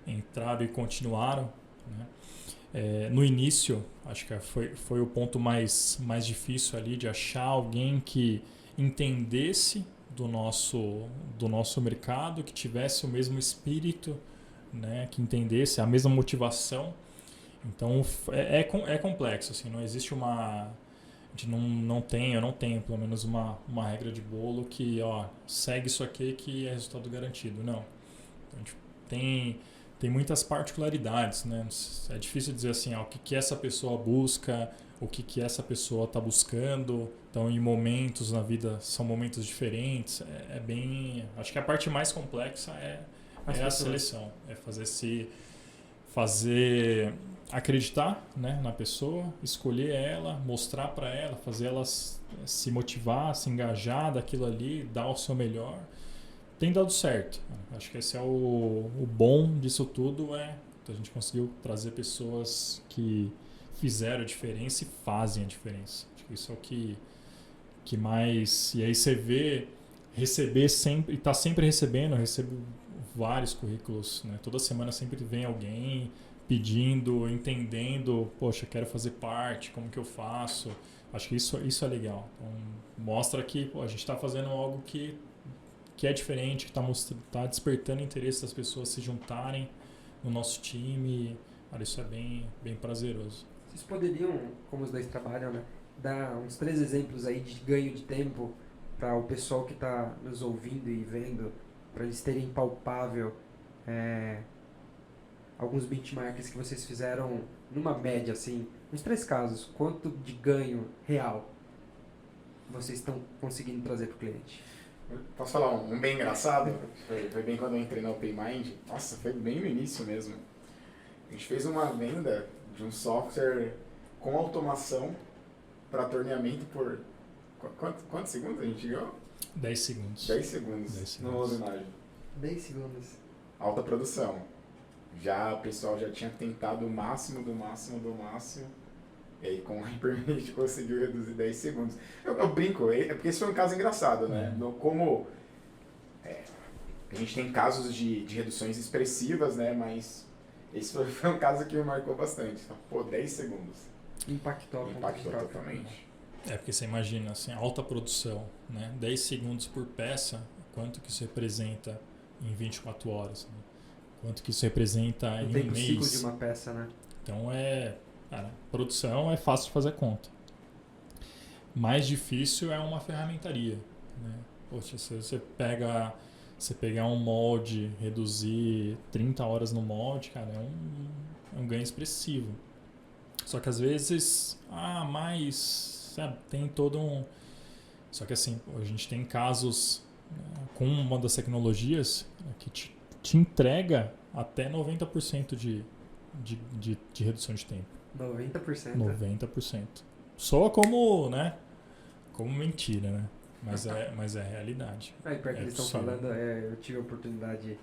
entraram e continuaram, né? No início, acho que foi o ponto mais difícil ali, de achar alguém que entendesse do nosso mercado, que tivesse o mesmo espírito, né, que entendesse a mesma motivação. Então é complexo, assim, não existe uma... A gente eu não tenho pelo menos uma regra de bolo que segue isso aqui que é resultado garantido, não. Então, a gente tem muitas particularidades, né? É difícil dizer assim, o que essa pessoa busca, o que essa pessoa está buscando. Então, em momentos na vida são momentos diferentes. Acho que a parte mais complexa é a seleção, é fazer acreditar, né, na pessoa, escolher ela, mostrar para ela, fazer ela se motivar, se engajar daquilo ali, dar o seu melhor. Tem dado certo. Acho que esse é o bom disso tudo, a gente conseguiu trazer pessoas que fizeram a diferença e fazem a diferença. Acho que isso é o que mais... E aí você vê receber sempre, e está sempre recebendo, eu recebo vários currículos, né? Toda semana sempre vem alguém pedindo, entendendo, poxa, quero fazer parte, como que eu faço? Acho que isso é legal. Então, mostra que a gente está fazendo algo que é diferente, que está despertando o interesse das pessoas se juntarem no nosso time. Olha, isso é bem prazeroso. Vocês poderiam, como os dois trabalham, né, dar uns 3 exemplos aí de ganho de tempo para o pessoal que está nos ouvindo e vendo, para eles terem palpável alguns benchmarks que vocês fizeram numa média, assim, uns 3 casos, quanto de ganho real vocês estão conseguindo trazer para o cliente? Posso falar um bem engraçado? Foi bem quando eu entrei na OpenMind. Nossa, foi bem no início mesmo. A gente fez uma venda de um software com automação para torneamento por... Quantos segundos a gente ganhou? 10 segundos. 10 segundos. 10 numa segundos. usinagem. 10 segundos. Alta produção. Já o pessoal já tinha tentado o máximo do máximo do máximo. E aí com o Hypermedia a gente conseguiu reduzir 10 segundos. Eu brinco, porque esse foi um caso engraçado, né? Como a gente tem casos de reduções expressivas, né? Mas esse foi um caso que me marcou bastante. Pô, 10 segundos. Impactou Totalmente. Porque você imagina, assim, alta produção, né? 10 segundos por peça, quanto que isso representa em 24 horas, né? Quanto que isso representa em um mês. Ciclo de uma peça, né? Então produção é fácil de fazer conta. Mais difícil é uma ferramentaria, né? Poxa, se você pegar um molde, reduzir 30 horas no molde, cara, é um ganho expressivo. Só que às vezes, sabe, tem todo um... Só que assim, a gente tem casos com uma das tecnologias que te entrega até 90% de redução de tempo. 90%? 90%. Soa como, né? Como mentira, né? Mas é realidade. Aí, pior que eles estão possível. falando, eu tive a oportunidade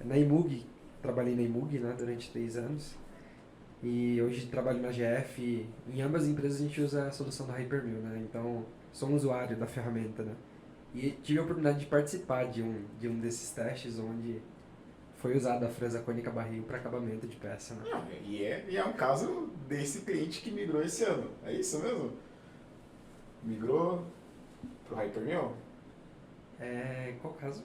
na Imug, trabalhei na Imug, né, durante 3 anos. E hoje trabalho na GF. Em ambas as empresas a gente usa a solução da Hypermill, né? Então, sou um usuário da ferramenta, né? E tive a oportunidade de participar de um desses testes onde foi usada a fresa cônica barril para acabamento de peça, né? Não, e é um caso desse cliente que migrou esse ano. É isso mesmo? Migrou pro Hypermill? Qual caso?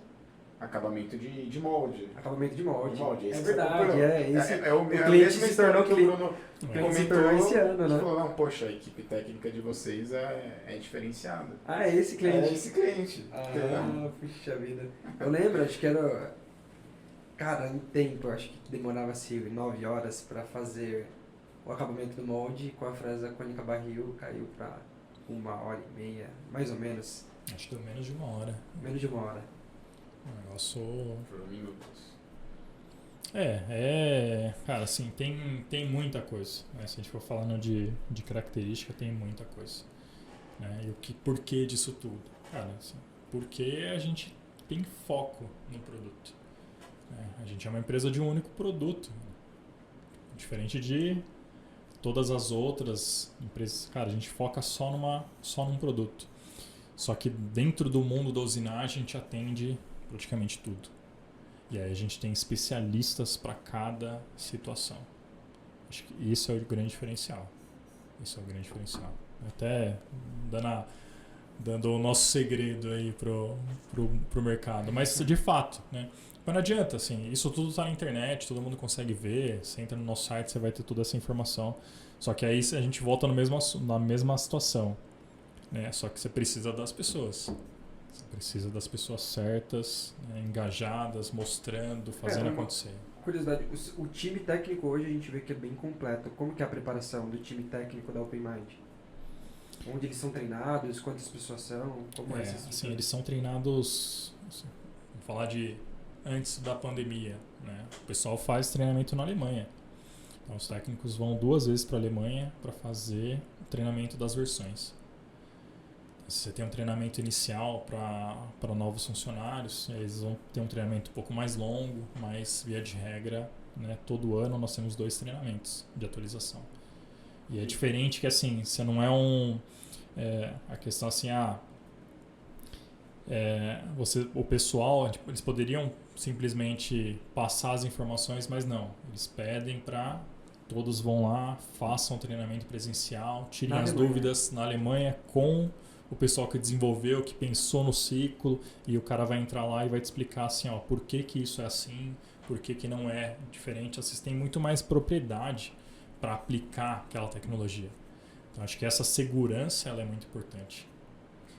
Acabamento de molde. Acabamento de molde. Esse É que verdade, você comprou. o cliente se tornou que o Bruno O cliente se tornou esse ano, né? falou, não, poxa, a equipe técnica de vocês é diferenciada. Ah, é esse cliente? É esse cliente. Ah, puxa vida. Eu lembro, acho que era... Cara, em tempo, acho que demorava-se 9 horas para fazer o acabamento do molde e com a fresa cônica barril caiu para 1h30, mais ou menos. Acho que deu menos de 1 hora. Menos de 1 hora. O negócio... Por minutos. Cara, assim, tem muita coisa, né? Se a gente for falando de característica, tem muita coisa, né? E o porquê disso tudo? Cara, assim, porque a gente tem foco no produto, né? A gente é uma empresa de um único produto, diferente de todas as outras empresas. Cara, a gente foca só num produto. Só que dentro do mundo da usinagem a gente atende praticamente tudo. E aí a gente tem especialistas para cada situação. Acho que isso é o grande diferencial. Até dando o nosso segredo aí pro mercado. Mas de fato, né? Mas não adianta, assim, isso tudo está na internet, todo mundo consegue ver. Você entra no nosso site, você vai ter toda essa informação. Só que aí a gente volta na mesma situação, né? Só que você precisa das pessoas. Você precisa das pessoas certas, né, engajadas, mostrando, fazendo acontecer. Curiosidade, o time técnico hoje a gente vê que é bem completo. Como que é a preparação do time técnico da OpenMind? Onde eles são treinados, quantas pessoas são, como é essa estrutura? Assim, eles são treinados, assim, vamos falar de antes da pandemia, né? O pessoal faz treinamento na Alemanha. Então os técnicos vão 2 vezes para a Alemanha para fazer o treinamento das versões. Você tem um treinamento inicial para novos funcionários, eles vão ter um treinamento um pouco mais longo, mas via de regra, né, todo ano nós temos 2 treinamentos de atualização. E é diferente que assim, você não é a questão assim, o pessoal, eles poderiam simplesmente passar as informações, mas não, eles pedem para todos vão lá, façam o treinamento presencial, tirem as dúvidas na Alemanha com o pessoal que desenvolveu, que pensou no ciclo, e o cara vai entrar lá e vai te explicar assim, por que isso é assim, por que não é diferente. Vocês têm muito mais propriedade para aplicar aquela tecnologia. Então acho que essa segurança ela é muito importante.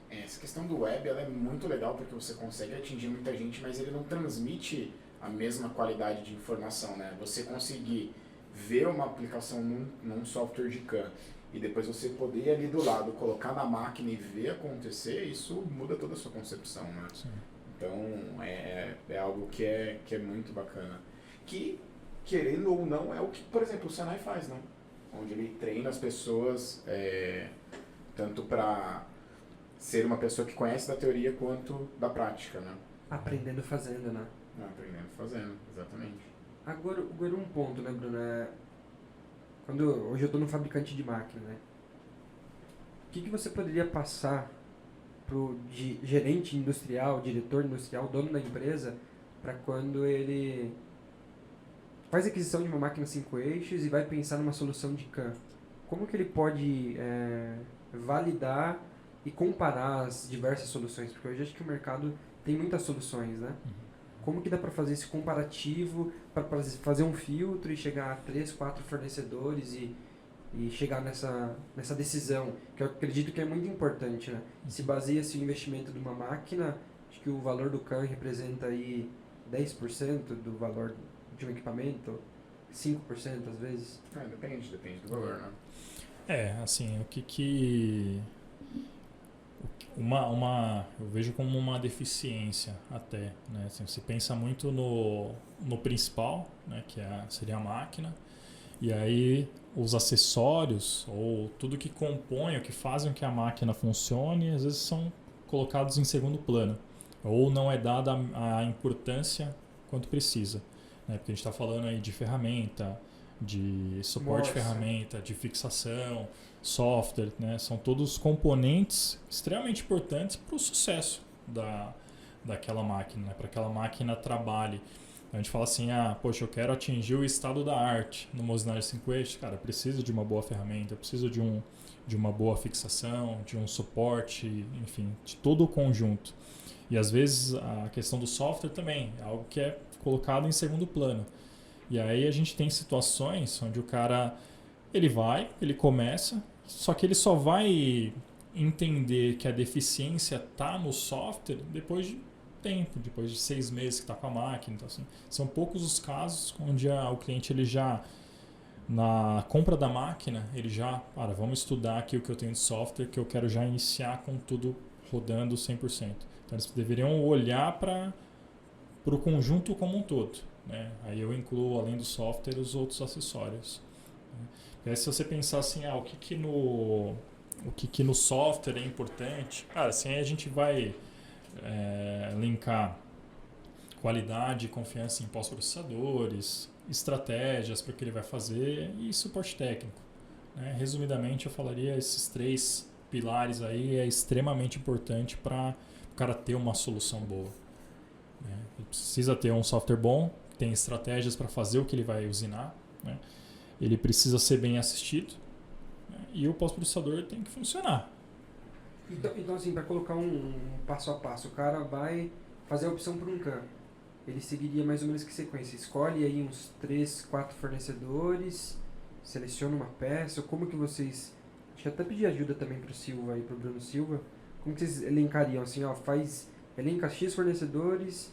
Essa questão do web ela é muito legal porque você consegue atingir muita gente, mas ele não transmite a mesma qualidade de informação, né? Você conseguir ver uma aplicação num software de CAM e depois você poder ir ali do lado, colocar na máquina e ver acontecer, isso muda toda a sua concepção, né? Sim. Então é algo que é muito bacana. Que querendo ou não, é o que, por exemplo, o Senai faz, né? Onde ele treina as pessoas, tanto para ser uma pessoa que conhece da teoria quanto da prática, né? Aprendendo fazendo, né? Aprendendo fazendo, exatamente. Agora um ponto, né, Bruno? Hoje eu estou no fabricante de máquina, né? O que você poderia passar pro gerente industrial, diretor industrial, dono da empresa, para quando ele faz aquisição de uma máquina 5 eixos e vai pensar numa solução de CAM? Como que ele pode validar e comparar as diversas soluções? Porque hoje acho que o mercado tem muitas soluções, né? Como que dá para fazer esse comparativo, para fazer um filtro e chegar a 3, 4 fornecedores e chegar nessa decisão, que eu acredito que é muito importante, né? Se baseia-se o investimento de uma máquina, acho que o valor do CAM representa aí 10% do valor de um equipamento, 5% às vezes. Depende do valor, né? Assim, eu vejo como uma deficiência até, né? Assim, você pensa muito no principal, né? Que seria a máquina, e aí os acessórios ou tudo que compõe, o que fazem que a máquina funcione, às vezes são colocados em segundo plano, ou não é dada a importância quanto precisa, né? Porque a gente está falando aí de ferramenta, de suporte de ferramenta, de fixação, software, né? São todos componentes extremamente importantes para o sucesso daquela máquina, né? Para que aquela máquina trabalhe. A gente fala assim, poxa, eu quero atingir o estado da arte numa usinagem 5 eixos, cara, eu preciso de uma boa ferramenta, eu preciso de uma boa fixação, de um suporte, enfim, de todo o conjunto. E às vezes a questão do software também é algo que é colocado em segundo plano. E aí a gente tem situações onde o cara, ele começa, só que ele só vai entender que a deficiência está no software depois de tempo, depois de 6 meses que está com a máquina. Então, assim, são poucos os casos onde o cliente, ele já, na compra da máquina, ele já, vamos estudar aqui o que eu tenho de software, que eu quero já iniciar com tudo rodando 100%. Então eles deveriam olhar para o conjunto como um todo, né? Aí eu incluo, além do software, os outros acessórios. E aí, se você pensar assim, o que no software é importante, assim a gente vai linkar qualidade e confiança em pós-processadores, estratégias para o que ele vai fazer e suporte técnico, né? Resumidamente, eu falaria esses 3 pilares aí é extremamente importante para o cara ter uma solução boa, né? Ele precisa ter um software bom, tem estratégias para fazer o que ele vai usinar, né? Ele precisa ser bem assistido, né? E o pós-processador tem que funcionar. Então assim, para colocar um passo a passo, o cara vai fazer a opção por um CAM. Ele seguiria mais ou menos que sequência? Escolhe aí uns 3, 4 fornecedores, seleciona uma peça, como que vocês... Acho que até pedir ajuda também pro Silva e pro Bruno Silva. Como que vocês elencariam assim, elenca X fornecedores,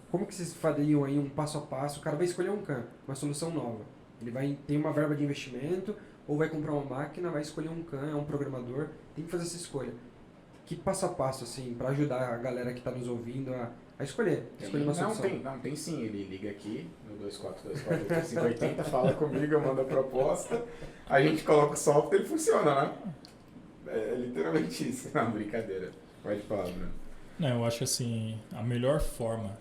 como que vocês fariam aí um passo a passo? O cara vai escolher um CAM, uma solução nova. Ele tem uma verba de investimento, ou vai comprar uma máquina, vai escolher um CAM, é um programador, tem que fazer essa escolha. Que passo a passo, assim, para ajudar a galera que está nos ouvindo a escolher uma solução? Tem sim, ele liga aqui no 2424-8580, fala comigo, eu mando a proposta, a gente coloca o software e funciona, né? É literalmente isso. Não, brincadeira. Pode falar, Bruno. Não, eu acho assim, a melhor forma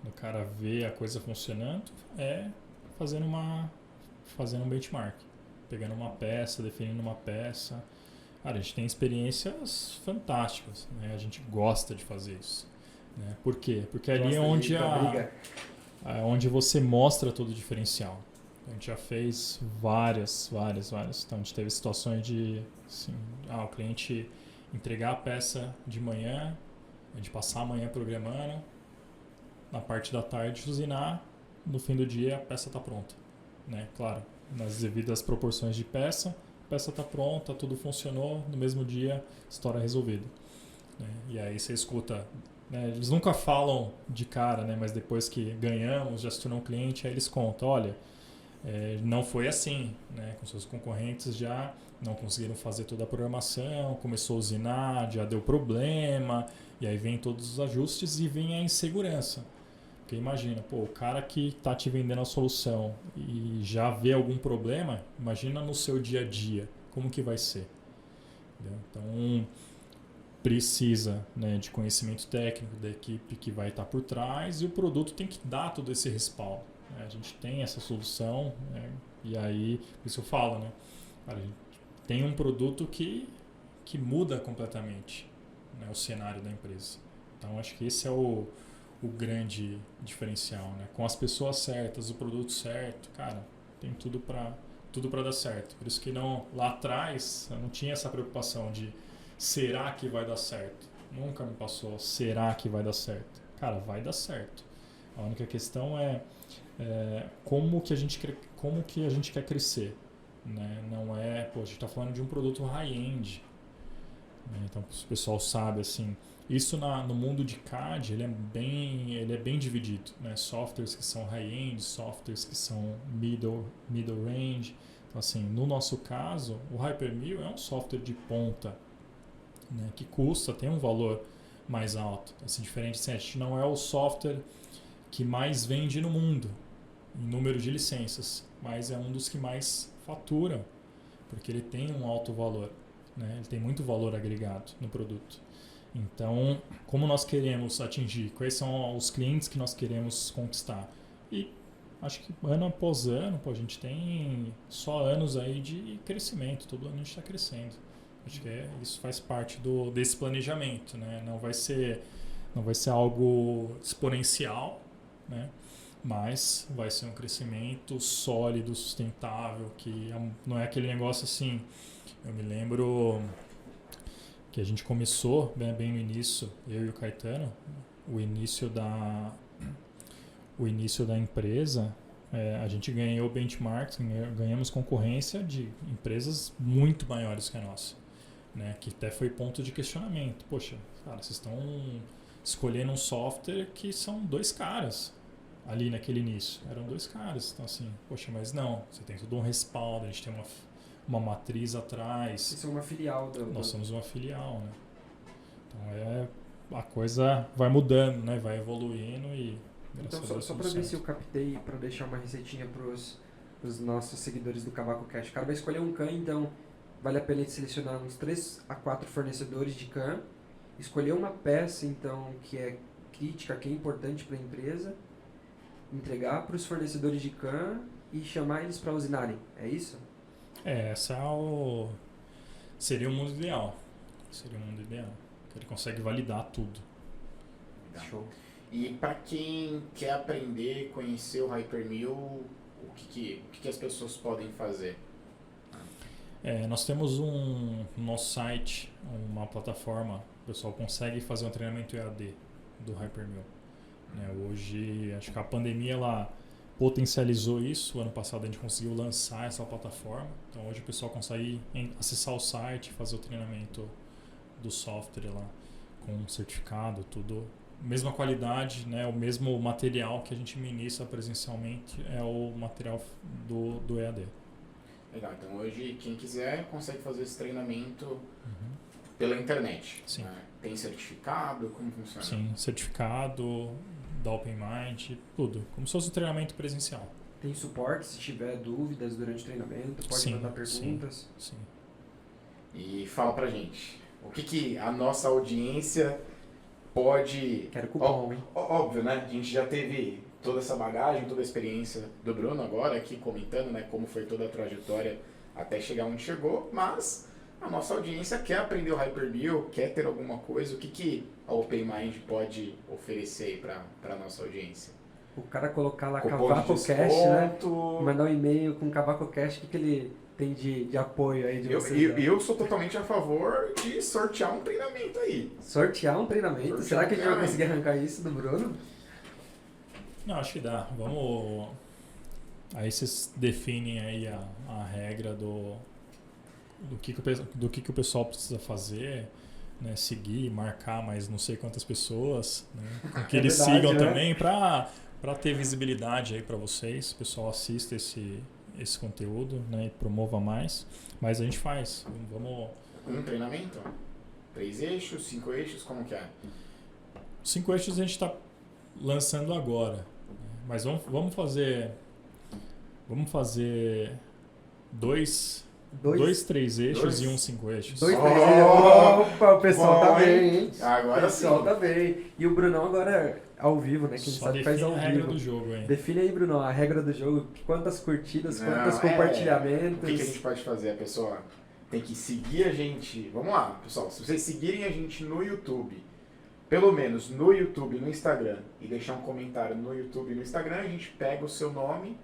do cara ver a coisa funcionando é fazendo um benchmark, pegando uma peça, definindo uma peça. Cara, a gente tem experiências fantásticas, né? A gente gosta de fazer isso, né? Por quê? Porque ali é onde você mostra todo o diferencial. A gente já fez várias. Então a gente teve situações de assim, o cliente entregar a peça de manhã, a gente passar a manhã programando, na parte da tarde usinar, no fim do dia a peça está pronta, né? Claro, nas devidas proporções de peça, a peça está pronta, tudo funcionou, no mesmo dia, história resolvida, né? E aí você escuta, né? Eles nunca falam de cara, né? Mas depois que ganhamos, já se tornou um cliente, aí eles contam, olha, não foi assim, né? Com seus concorrentes já não conseguiram fazer toda a programação, começou a usinar, já deu problema, e aí vem todos os ajustes e vem a insegurança. Porque imagina, pô, o cara que está te vendendo a solução e já vê algum problema, imagina no seu dia a dia, como que vai ser? Entendeu? Então, precisa, né, de conhecimento técnico da equipe que vai estar por trás, e o produto tem que dar todo esse respaldo, né? A gente tem essa solução, né, e aí, por isso eu falo, né, cara, a gente tem um produto que muda completamente, né, o cenário da empresa. Então, acho que esse é o grande diferencial, né? Com as pessoas certas, o produto certo, cara, tem tudo para dar certo. Por isso que lá atrás eu não tinha essa preocupação de será que vai dar certo. Nunca me passou, será que vai dar certo? Cara, vai dar certo. A única questão é como que a gente quer crescer, né? Não é, pô, a gente está falando de um produto high-end, né? Então, o pessoal sabe, assim, isso no mundo de CAD, ele é bem dividido, né? Softwares que são high-end, softwares que são middle range. Então, assim, no nosso caso, o Hyper.me é um software de ponta, né? Que tem um valor mais alto. Assim, diferente, assim, a gente não é o software que mais vende no mundo em número de licenças, mas é um dos que mais fatura, porque ele tem um alto valor, né? Ele tem muito valor agregado no produto. Então, como nós queremos atingir? Quais são os clientes que nós queremos conquistar? E acho que ano após ano, a gente tem só anos aí de crescimento. Todo ano a gente está crescendo. Acho que isso faz parte desse planejamento, né? Não vai ser algo exponencial, né? Mas vai ser um crescimento sólido, sustentável, que não é aquele negócio assim. Eu me lembro que a gente começou bem no início, eu e o Caetano, o início da empresa, a gente ganhou benchmarks, ganhamos concorrência de empresas muito maiores que a nossa, né? Que até foi ponto de questionamento. Poxa, cara, vocês estão escolhendo um software que são 2 caras ali naquele início. Eram 2 caras. Então, assim, poxa, mas não, você tem todo um respaldo, a gente tem uma matriz atrás. Vocês são uma filial Nós somos uma filial, né? Então a coisa vai mudando, né? Vai evoluindo e então só para ver se eu captei, para deixar uma receitinha pros nossos seguidores do Cavaco Cash. O cara vai escolher um CAM, então vale a pena ele selecionar uns 3 a 4 fornecedores de CAM, escolher uma peça então que é crítica, que é importante para a empresa, entregar para os fornecedores de CAM e chamar eles para usinarem. É isso? Seria o mundo ideal. Que ele consegue validar tudo. Show. E para quem quer aprender, conhecer o Hyper.me, o que as pessoas podem fazer? Nós temos no nosso site uma plataforma, o pessoal consegue fazer um treinamento EAD do Hyper.me. Né? Hoje, acho que a pandemia ela potencializou isso. O ano passado a gente conseguiu lançar essa plataforma. Então hoje o pessoal consegue acessar o site, fazer o treinamento do software lá com certificado, tudo. Mesma qualidade, né? O mesmo material que a gente ministra presencialmente é o material do EAD. Legal, então hoje quem quiser consegue fazer esse treinamento pela internet. Sim. Né? Tem certificado? Como funciona? Sim, certificado da OpenMind, tudo. Como se fosse um treinamento presencial. Tem suporte se tiver dúvidas durante o treinamento, pode mandar perguntas. Sim. E fala pra gente, o que a nossa audiência pode... Quero cupom, hein? Óbvio, né? A gente já teve toda essa bagagem, toda a experiência do Bruno agora aqui comentando, né, como foi toda a trajetória até chegar onde chegou, mas a nossa audiência quer aprender o Hyper.me, quer ter alguma coisa, o que a OpenMind pode oferecer aí para a nossa audiência? O cara colocar lá Cupom Cavaco de Cash, né? desconto. Mandar um e-mail com Cavaco Cash, o que ele tem de apoio aí de vocês? Eu sou totalmente a favor de sortear um treinamento aí. Sortear um treinamento? Sortear Será um que a gente vai treinamento. conseguir arrancar isso do Bruno? Não, acho que dá. Vamos... Aí vocês definem aí a regra do que o pessoal precisa fazer, né? Seguir, marcar mais não sei quantas pessoas, né? Que eles verdade, sigam né? também para ter visibilidade aí para vocês. O pessoal assista esse conteúdo, né? E promova mais. Mas a gente faz. Vamos... Um treinamento? 3 eixos, 5 eixos, como que é? 5 eixos a gente está lançando agora. Mas vamos fazer dois 3 eixos e 5 eixos. 2, 3 Opa, o pessoal tá bem, hein? Agora o pessoal sim. tá bem. E o Brunão agora ao vivo, né? Quem Só sabe faz ao define a regra vivo. do jogo, hein? Define aí, Brunão, a regra do jogo. Quantas curtidas, Não, quantos compartilhamentos. O que a gente pode fazer? A pessoa tem que seguir a gente. Vamos lá, pessoal. Se vocês seguirem a gente no YouTube, pelo menos no YouTube e no Instagram, e deixar um comentário no YouTube e no Instagram, a gente pega o seu nome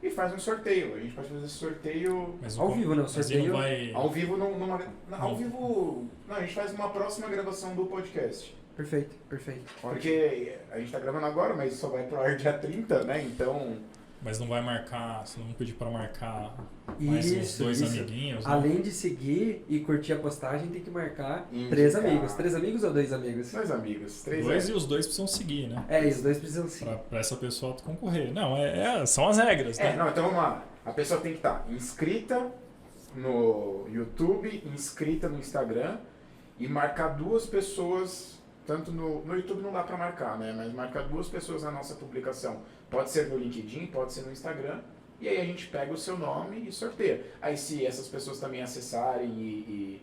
e faz um sorteio. A gente pode fazer esse sorteio ao vivo, né? O Mas ele sorteio. não vai... ao vivo. Ao vivo. Não, a gente faz uma próxima gravação do podcast. Perfeito, perfeito. Ótimo. Porque a gente tá gravando agora, mas só vai pro ar dia 30, né? Então. Mas não vai marcar, você não pedir para marcar mais uns 2 amiguinhos, né? Além de seguir e curtir a postagem, tem que marcar Indicar. 3 amigos. 3 amigos ou 2 amigos? 2 amigos. 3 2 e os 2 precisam seguir, né? É, e os 2 precisam seguir. Pra essa pessoa concorrer. Não, são as regras, né? Não, então vamos lá. A pessoa tem que estar inscrita no YouTube, inscrita no Instagram e marcar 2 pessoas, tanto no YouTube não dá pra marcar, né? Mas marcar 2 pessoas na nossa publicação. Pode ser no LinkedIn, pode ser no Instagram. E aí a gente pega o seu nome e sorteia. Aí se essas pessoas também acessarem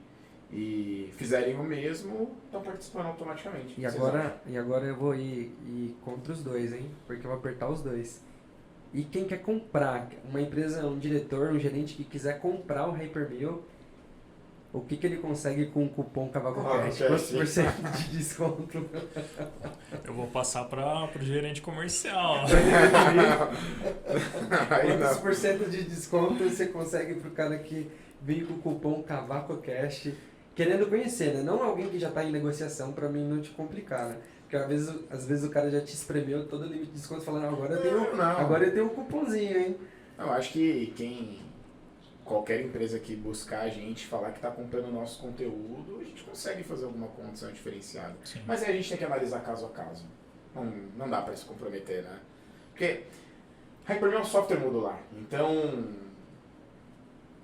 e fizerem o mesmo, estão participando automaticamente. E agora eu vou ir contra os 2, hein? Porque eu vou apertar os 2. E quem quer comprar, uma empresa, um diretor, um gerente que quiser comprar o Hypermeal, o que ele consegue com o cupom CavacoCast? Quantos por cento de desconto? Eu vou passar para o gerente comercial. Quantos por cento de desconto você consegue pro cara que vem com o cupom CavacoCast, querendo conhecer, né? Não alguém que já está em negociação, para mim não te complicar, né? Porque às vezes o cara já te espremeu todo o limite de desconto falando, agora eu tenho um cupomzinho, hein? Eu acho que qualquer empresa que buscar a gente, falar que está comprando o nosso conteúdo, a gente consegue fazer alguma condição diferenciada. Sim. Mas aí a gente tem que analisar caso a caso. Não dá para se comprometer, né? Porque Hypermeal é um software modular. Então,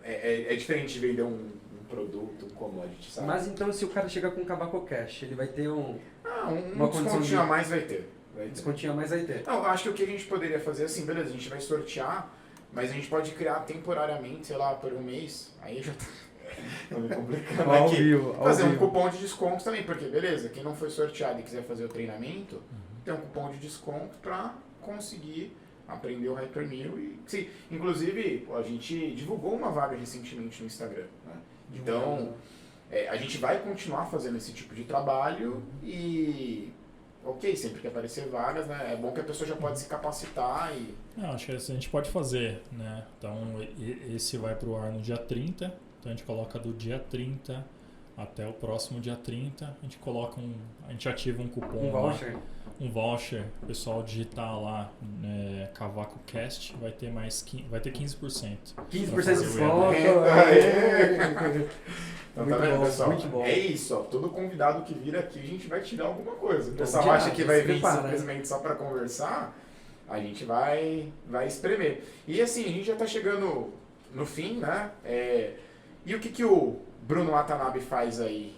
é diferente de vender um produto, um commodity, sabe? Mas então se o cara chegar com o CavacoCast, ele vai ter um uma condição descontinho a mais vai ter. descontinho a mais vai ter. Não, eu acho que o que a gente poderia fazer é assim, beleza, a gente vai sortear, mas a gente pode criar temporariamente, sei lá, por um mês, aí já tá me complicando Ao aqui. vivo, Fazer um cupom de desconto também, porque beleza, quem não foi sorteado e quiser fazer o treinamento, tem um cupom de desconto para conseguir aprender o Hypermeal. E, sim, inclusive, a gente divulgou uma vaga recentemente no Instagram, né? Então, a gente vai continuar fazendo esse tipo de trabalho e... Ok, sempre que aparecer vagas, né? É bom que a pessoa já pode se capacitar e... Não, acho que a gente pode fazer, né? Então, esse vai pro ar no dia 30. Então, a gente coloca do dia 30 até o próximo dia 30. A gente coloca a gente ativa um cupom Um voucher. Lá, um voucher. O pessoal digitar lá, CavacoCast, vai ter 15%. 15% de fazer o desconto. Então, Muito tá vendo, bom, pessoal? muito bom. É isso, ó. Todo convidado que vir aqui, a gente vai tirar alguma coisa. O Então, pessoal já, acha que vai se vir prepara, simplesmente só para conversar, a gente vai espremer. E assim, a gente já tá chegando no fim, né? E o que o Bruno Watanabe faz aí,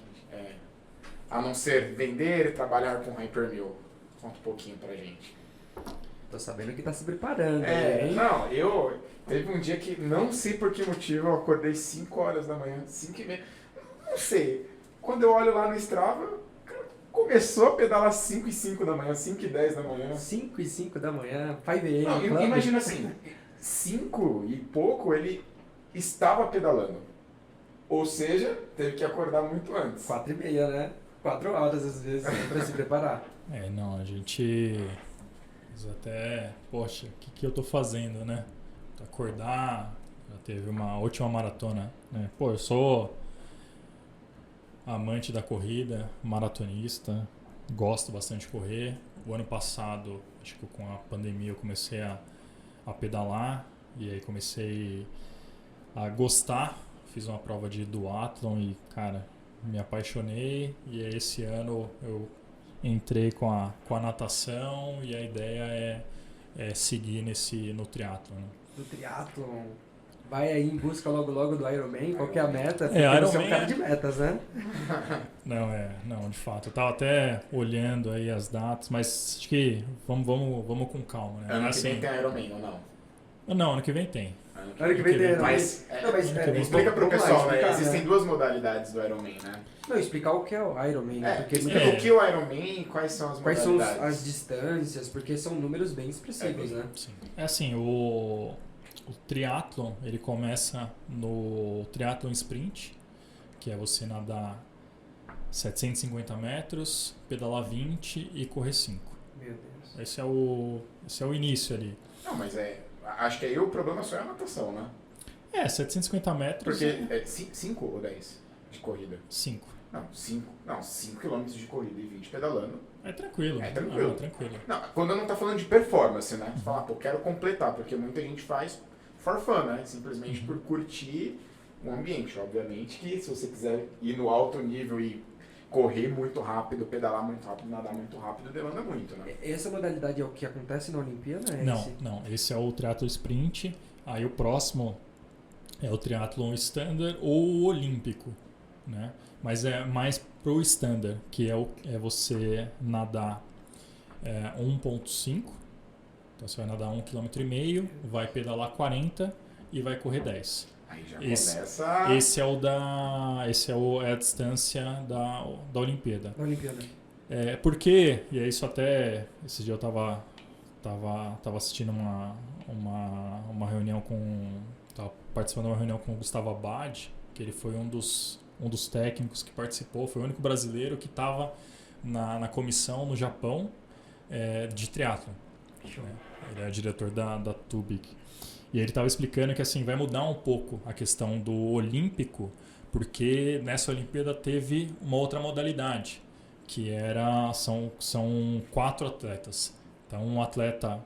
a não ser vender e trabalhar com Hypermeal? Conta um pouquinho pra gente. Tô sabendo que tá se preparando, hein? Não, teve um dia que, não sei por que motivo, eu acordei 5 horas da manhã, 5h30, não sei. Quando eu olho lá no Strava, o cara começou a pedalar 5h05 da manhã, 5h10 da manhã. 5 e 5 da manhã, 5 AM. Não, club. imagina assim, 5 e pouco ele estava pedalando. Ou seja, teve que acordar muito antes. 4h30, né? 4 horas às vezes, né, pra se preparar. Não, a gente até, poxa, o que eu tô fazendo, né? Acordar, já teve uma última maratona, né? Pô, eu sou amante da corrida, maratonista, gosto bastante de correr. O ano passado, acho que com a pandemia eu comecei a pedalar e aí comecei a gostar. Fiz uma prova de duatlon e, cara, me apaixonei. E aí esse ano eu entrei com a natação e a ideia é seguir no triatlon, né? Do triatlon. vai aí em busca logo do Ironman, qual que é a meta? Porque Ironman você é um cara de metas, né? Não, de fato. Eu tava até olhando aí as datas, mas acho que vamos com calma, né? Ano que vem tem Ironman ou não? Não, ano que vem tem. Ano que vem tem Ironman. Mas, explica pro vamos lá, pessoal, né? explicar, Existem duas modalidades do Ironman, né? Não, explicar o que é o Ironman, né? Porque Explica o que é o Ironman e quais são as quais são modalidades. as distâncias, porque são números bem expressivos, né? Sim. É assim, o triatlon, ele começa no triatlon sprint, que é você nadar 750 metros, pedalar 20 e correr 5. Meu Deus. Esse é o início ali. Não, mas acho que aí o problema só é a natação, né? 750 metros. Porque é 5 ou 10 de corrida? 5. Não, 5 km de corrida e 20 pedalando. É tranquilo. É tranquilo. Tranquilo. Não, quando não tá falando de performance, né? Você fala, pô, quero completar, porque muita gente faz for fun, né? Simplesmente por curtir o ambiente. Obviamente que se você quiser ir no alto nível e correr muito rápido, pedalar muito rápido, nadar muito rápido, demanda muito, né? Essa modalidade é o que acontece na Olimpíada? Não. Esse é o triatlo sprint. Aí o próximo é o triatlon standard ou o olímpico, né? Mas é mais pro standard, que é você nadar 1.5. Então você vai nadar 1,5 km, vai pedalar 40 e vai correr 10. Aí já começa. Esse é a distância da Olimpíada. Na Olimpíada. Porque, e é isso até, esse dia eu tava assistindo uma reunião tava participando de uma reunião com o Gustavo Abad, que ele foi um dos técnicos que participou, foi o único brasileiro que estava na comissão no Japão de triatlon. Né? Ele é diretor da Tubic. E ele estava explicando que assim vai mudar um pouco a questão do olímpico, porque nessa Olimpíada teve uma outra modalidade, que são 4 atletas. Então um atleta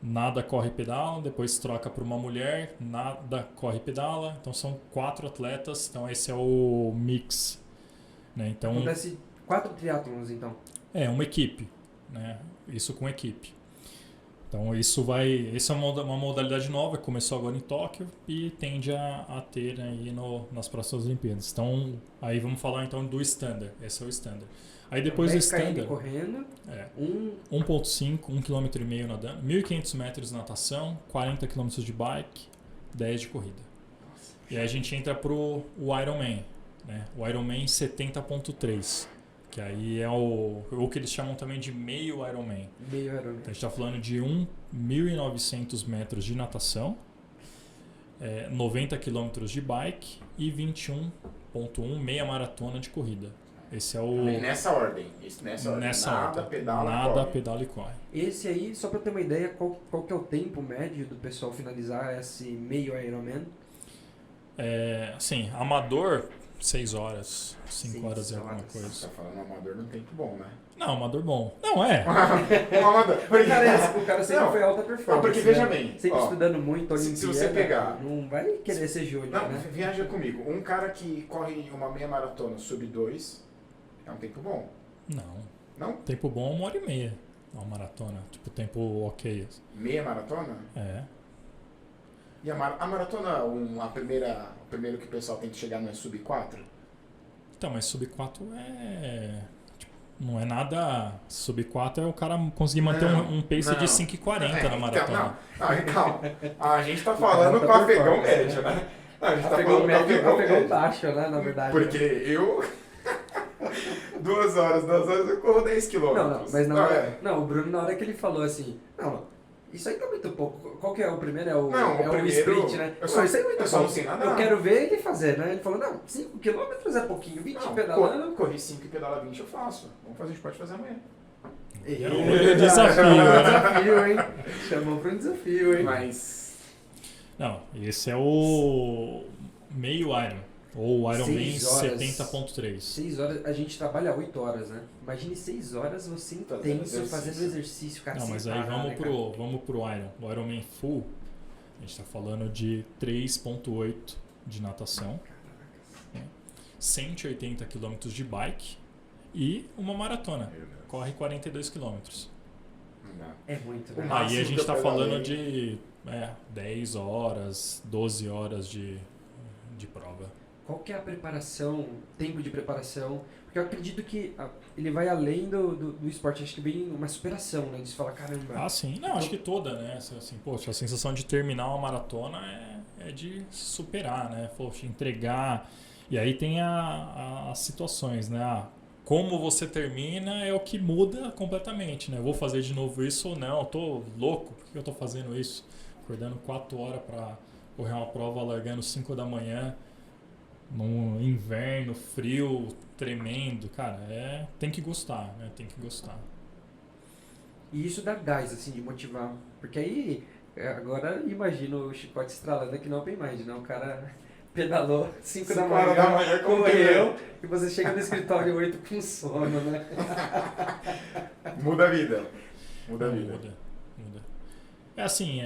nada, corre, pedala, depois troca para uma mulher, nada, corre, pedala. Então são 4 atletas, então esse é o mix. Né? Então, acontece 4 triatlons, então? Uma equipe, né? Isso com equipe. Então essa é uma modalidade nova que começou agora em Tóquio e tende a ter aí nas próximas Olimpíadas. Então aí vamos falar então do standard. Esse é o standard. Aí depois do standard correndo, 1.5, 1,5 km nadando, 1.500 metros de natação, 40 km de bike, 10 de corrida. Nossa, e aí a gente entra pro Ironman, né? O Ironman 70.3. Que aí é o que eles chamam também de meio Ironman. Meio Ironman. Então a gente está falando de 1.900 metros de natação, 90 km de bike e 21.1 meia maratona de corrida. Esse é o... Nessa ordem. Nada, pedala e corre. Esse aí, só para ter uma ideia, qual que é o tempo médio do pessoal finalizar esse meio Ironman? Assim, amador... 6 horas, 5 horas e alguma coisa. Você tá falando amador num tempo bom, né? Não, amador bom. Não, é. amador. O cara sempre foi alta performance. Não, porque veja bem. Sempre estudando muito, Olimpíada. Se você pegar... Não vai querer ser júnior, Não, né? viaja comigo. Um cara que corre uma meia maratona sub 2 é um tempo bom. Não? Tempo bom é 1h30. Uma maratona. Tipo, tempo ok. Meia maratona? E a maratona, o primeiro que o pessoal tem que chegar não é sub 4? Então, mas sub 4 não é nada. Sub 4 é o cara conseguir manter um pace de 5,40 na maratona. Então, a gente tá falando com o afegão médio, né? A gente tá falando com o afegão médio. Baixo, né, na verdade. Porque eu... 2 horas eu corro 10 km. Mas o Bruno, na hora que ele falou assim, isso aí tá muito pouco. Qual que é o primeiro? O sprint, né? Isso aí é muito pouco. Não sei nada. Eu quero ver ele fazer, né? Ele falou, 5 km é pouquinho, 20 pedalando. Corri 5 e pedala 20 eu faço. A gente pode fazer amanhã. Desafio, hein? Chamou pra um desafio, hein? Mas... Não, esse é o meio Iron. Ou Ironman 70.3. 6 horas, a gente trabalha 8 horas, né? Imagine 6 horas você intenso fazendo exercício, cara. Não, mas aí vamos pro Iron. O Ironman Full, a gente tá falando de 3.8 de natação, 180 km de bike e uma maratona. Corre 42 km. É muito, né? Aí a gente tá falando pedalei. de 10 horas, 12 horas de prova. Qual que é a preparação, tempo de preparação? Porque eu acredito que ele vai além do esporte, acho que vem uma superação, né? De se falar, caramba. Ah, sim. Não, acho que toda, né? Assim, poxa, a sensação de terminar uma maratona é de superar, né? Poxa, entregar. E aí tem as situações, né? Como você termina é o que muda completamente, né? Eu vou fazer de novo isso ou não? Eu tô louco, por que eu tô fazendo isso? Acordando 4 horas para correr uma prova, largando 5 da manhã, num inverno frio, tremendo. Cara, tem que gostar, né? Tem que gostar. E isso dá gás, assim, de motivar. Porque aí, agora imagino o chicote estralando aqui no Open Mind, né? O cara pedalou 5 da manhã, correu, e você chega no escritório 8 com sono, né? Muda a vida. Muda a vida. Muda. É assim,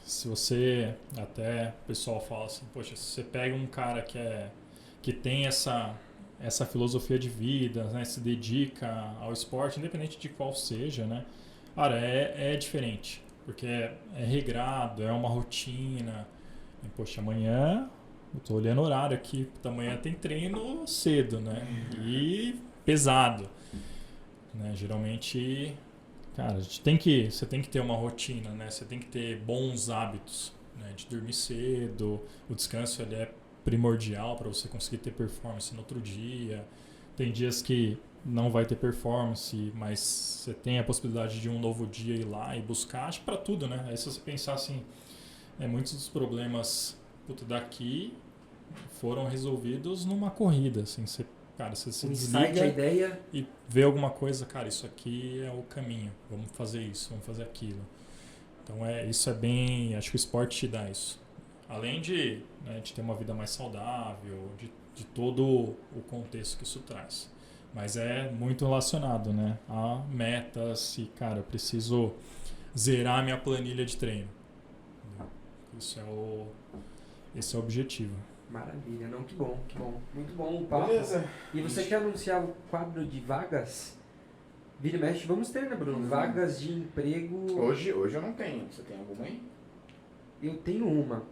se você, até o pessoal fala assim, poxa, se você pega um cara que tem essa filosofia de vida, né, se dedica ao esporte, independente de qual seja, né, cara, é diferente, porque é regrado, é uma rotina. E, poxa, amanhã, eu tô olhando o horário aqui, amanhã tem treino cedo, né, e pesado, né, geralmente, cara, você tem que ter uma rotina, né, você tem que ter bons hábitos, né, de dormir cedo, o descanso ele é primordial para você conseguir ter performance no outro dia. Tem dias que não vai ter performance, mas você tem a possibilidade de um novo dia ir lá e buscar, acho que para tudo, né? Aí se você pensar assim, muitos dos problemas daqui foram resolvidos numa corrida, assim, você se desliga a ideia e vê alguma coisa, cara, isso aqui é o caminho, vamos fazer isso, vamos fazer aquilo. Então isso é bem, acho que o esporte te dá isso. Além de ter uma vida mais saudável, de todo o contexto que isso traz. Mas é muito relacionado, né, a metas e, cara, eu preciso zerar minha planilha de treino. Esse é o objetivo. Maravilha, não, que bom. Muito bom o papo. Beleza. E você quer anunciar o quadro de vagas? Vira e mexe, vamos ter, né, Bruno? Vagas de emprego... Hoje eu não tenho. Você tem alguma aí? Eu tenho uma.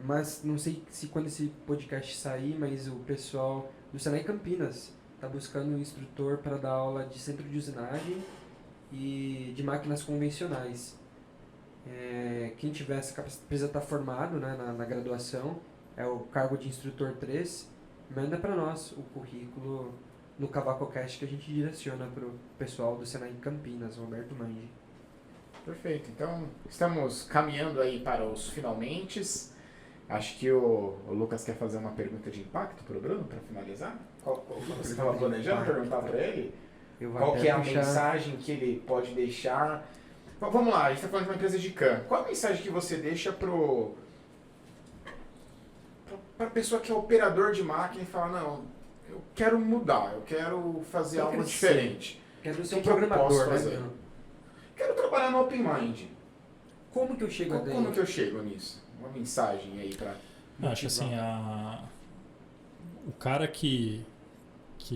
Mas não sei se quando esse podcast sair, mas o pessoal do Senai Campinas está buscando um instrutor para dar aula de centro de usinagem e de máquinas convencionais. Quem tiver essa capacidade precisa estar formado, né, na graduação, é o cargo de instrutor 3, manda para nós o currículo no CavacoCast que a gente direciona para o pessoal do Senai Campinas, Roberto Mangi. Perfeito. Então, estamos caminhando aí para os finalmentes. Acho que o Lucas quer fazer uma pergunta de impacto para o Bruno, para finalizar. Qual você estava planejando perguntar para ele? Qual que é a mensagem que ele pode deixar? Vamos lá, a gente está falando de uma empresa de CAM. Qual a mensagem que você deixa para a pessoa que é operador de máquina e fala, não, eu quero mudar, eu quero fazer algo diferente. Quero ser um programador, né, Bruno? Quero trabalhar no Open Mind. Como que eu chego Como que eu chego nisso? Uma mensagem aí para... Acho assim, o cara que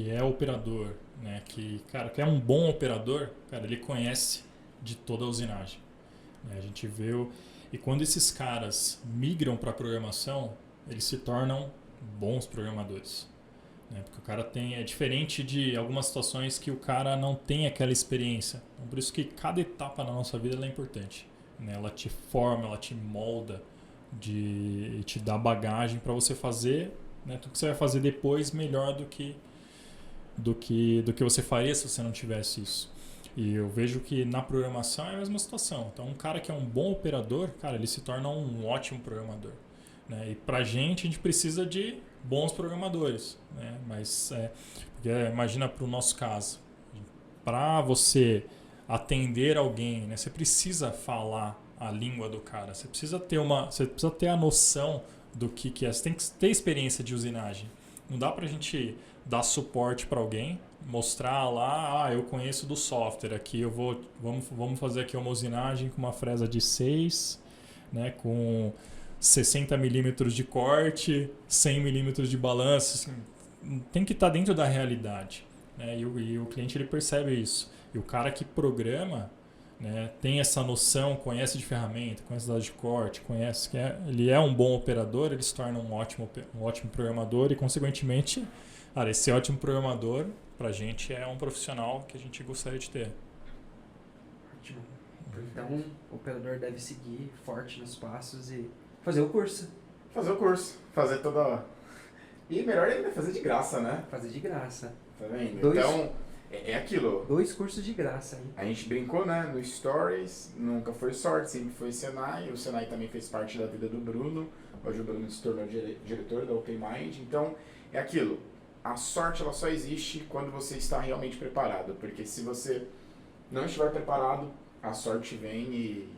é operador, né, que é um bom operador, cara, ele conhece de toda a usinagem. A gente vê e quando esses caras migram para a programação, eles se tornam bons programadores. Porque o cara é diferente de algumas situações que o cara não tem aquela experiência. Então, por isso que cada etapa na nossa vida ela é importante. Ela te forma, ela te molda, e te dá bagagem para você fazer, tudo que você vai fazer depois melhor do que você faria se você não tivesse isso. E eu vejo que na programação é a mesma situação. Então, um cara que é um bom operador, cara, ele se torna um ótimo programador. E pra gente, a gente precisa de bons programadores, né? Mas porque imagina para o nosso caso, para você atender alguém, né? Você precisa falar a língua do cara, você precisa ter a noção do que é, você tem que ter experiência de usinagem. Não dá pra gente dar suporte para alguém, mostrar lá, eu conheço do software aqui, vamos fazer aqui uma usinagem com uma fresa de 6, né, com 60 milímetros de corte, 100 milímetros de balanço, assim, tem que estar dentro da realidade, né? E o cliente ele percebe isso. E o cara que programa, né, tem essa noção, conhece de ferramenta, conhece dados de corte, conhece que ele é um bom operador, ele se torna um ótimo programador e, consequentemente, cara, esse ótimo programador, pra gente, é um profissional que a gente gostaria de ter. Ótimo. Então, o operador deve seguir forte nos passos e fazer o curso. Fazer o curso, fazer toda... E melhor ainda, fazer de graça, né? Fazer de graça. Tá vendo? 2 Então, é aquilo. 2 cursos de graça, hein? A gente brincou, né? No Stories, nunca foi sorte, sempre foi Senai. O Senai também fez parte da vida do Bruno. Hoje o Bruno se tornou diretor da OpenMind. Então, é aquilo. A sorte, ela só existe quando você está realmente preparado. Porque se você não estiver preparado, a sorte vem e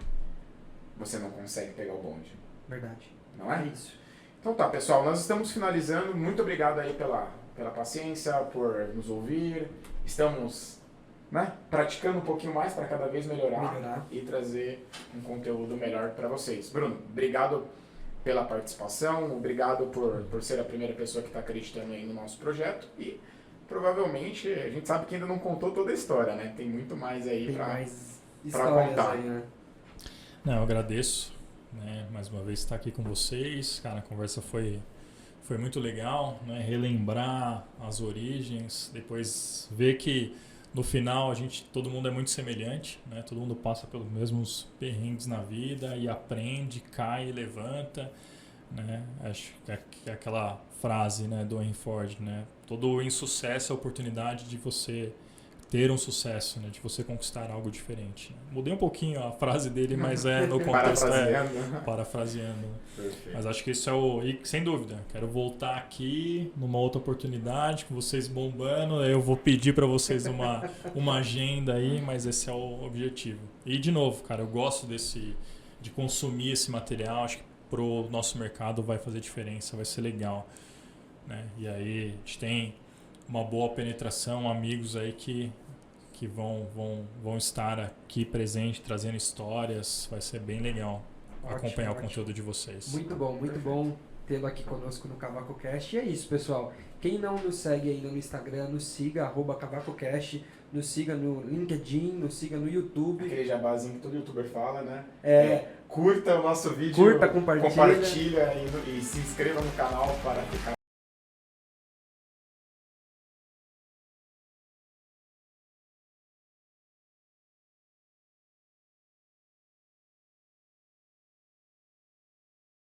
você não consegue pegar o bonde. Verdade. Não é? É isso. Então tá, pessoal, nós estamos finalizando. Muito obrigado aí pela paciência, por nos ouvir. Estamos, né, praticando um pouquinho mais para cada vez melhorar e trazer um conteúdo melhor para vocês. Bruno, obrigado pela participação, obrigado por ser a primeira pessoa que está acreditando aí no nosso projeto e provavelmente a gente sabe que ainda não contou toda a história, né? Tem muito mais aí para contar. Aí, né? Não, eu agradeço, né, mais uma vez estar aqui com vocês. Cara, a conversa foi muito legal, né? Relembrar as origens, depois ver que no final todo mundo é muito semelhante, né? Todo mundo passa pelos mesmos perrengues na vida e aprende, cai e levanta, né? Acho que é aquela frase, né, do Henry Ford, né? Todo insucesso é a oportunidade de você ter um sucesso, né? De você conquistar algo diferente. Mudei um pouquinho a frase dele, mas no contexto parafraseando. Perfeito. Mas acho que isso e sem dúvida, quero voltar aqui numa outra oportunidade, com vocês bombando, eu vou pedir para vocês uma agenda aí, mas esse é o objetivo. E de novo, cara, eu gosto de consumir esse material, acho que pro nosso mercado vai fazer diferença, vai ser legal, né? E aí a gente tem uma boa penetração, amigos aí que vão estar aqui presente, trazendo histórias, vai ser bem legal acompanhar o conteúdo de vocês. Muito bom tê-lo aqui conosco no CavacoCast. E é isso, pessoal. Quem não nos segue ainda no Instagram, nos siga, @CavacoCast, nos siga no LinkedIn, nos siga no YouTube. Aquele jabazinho que todo youtuber fala, né? É, curta o nosso vídeo, curta, compartilha e se inscreva no canal para ficar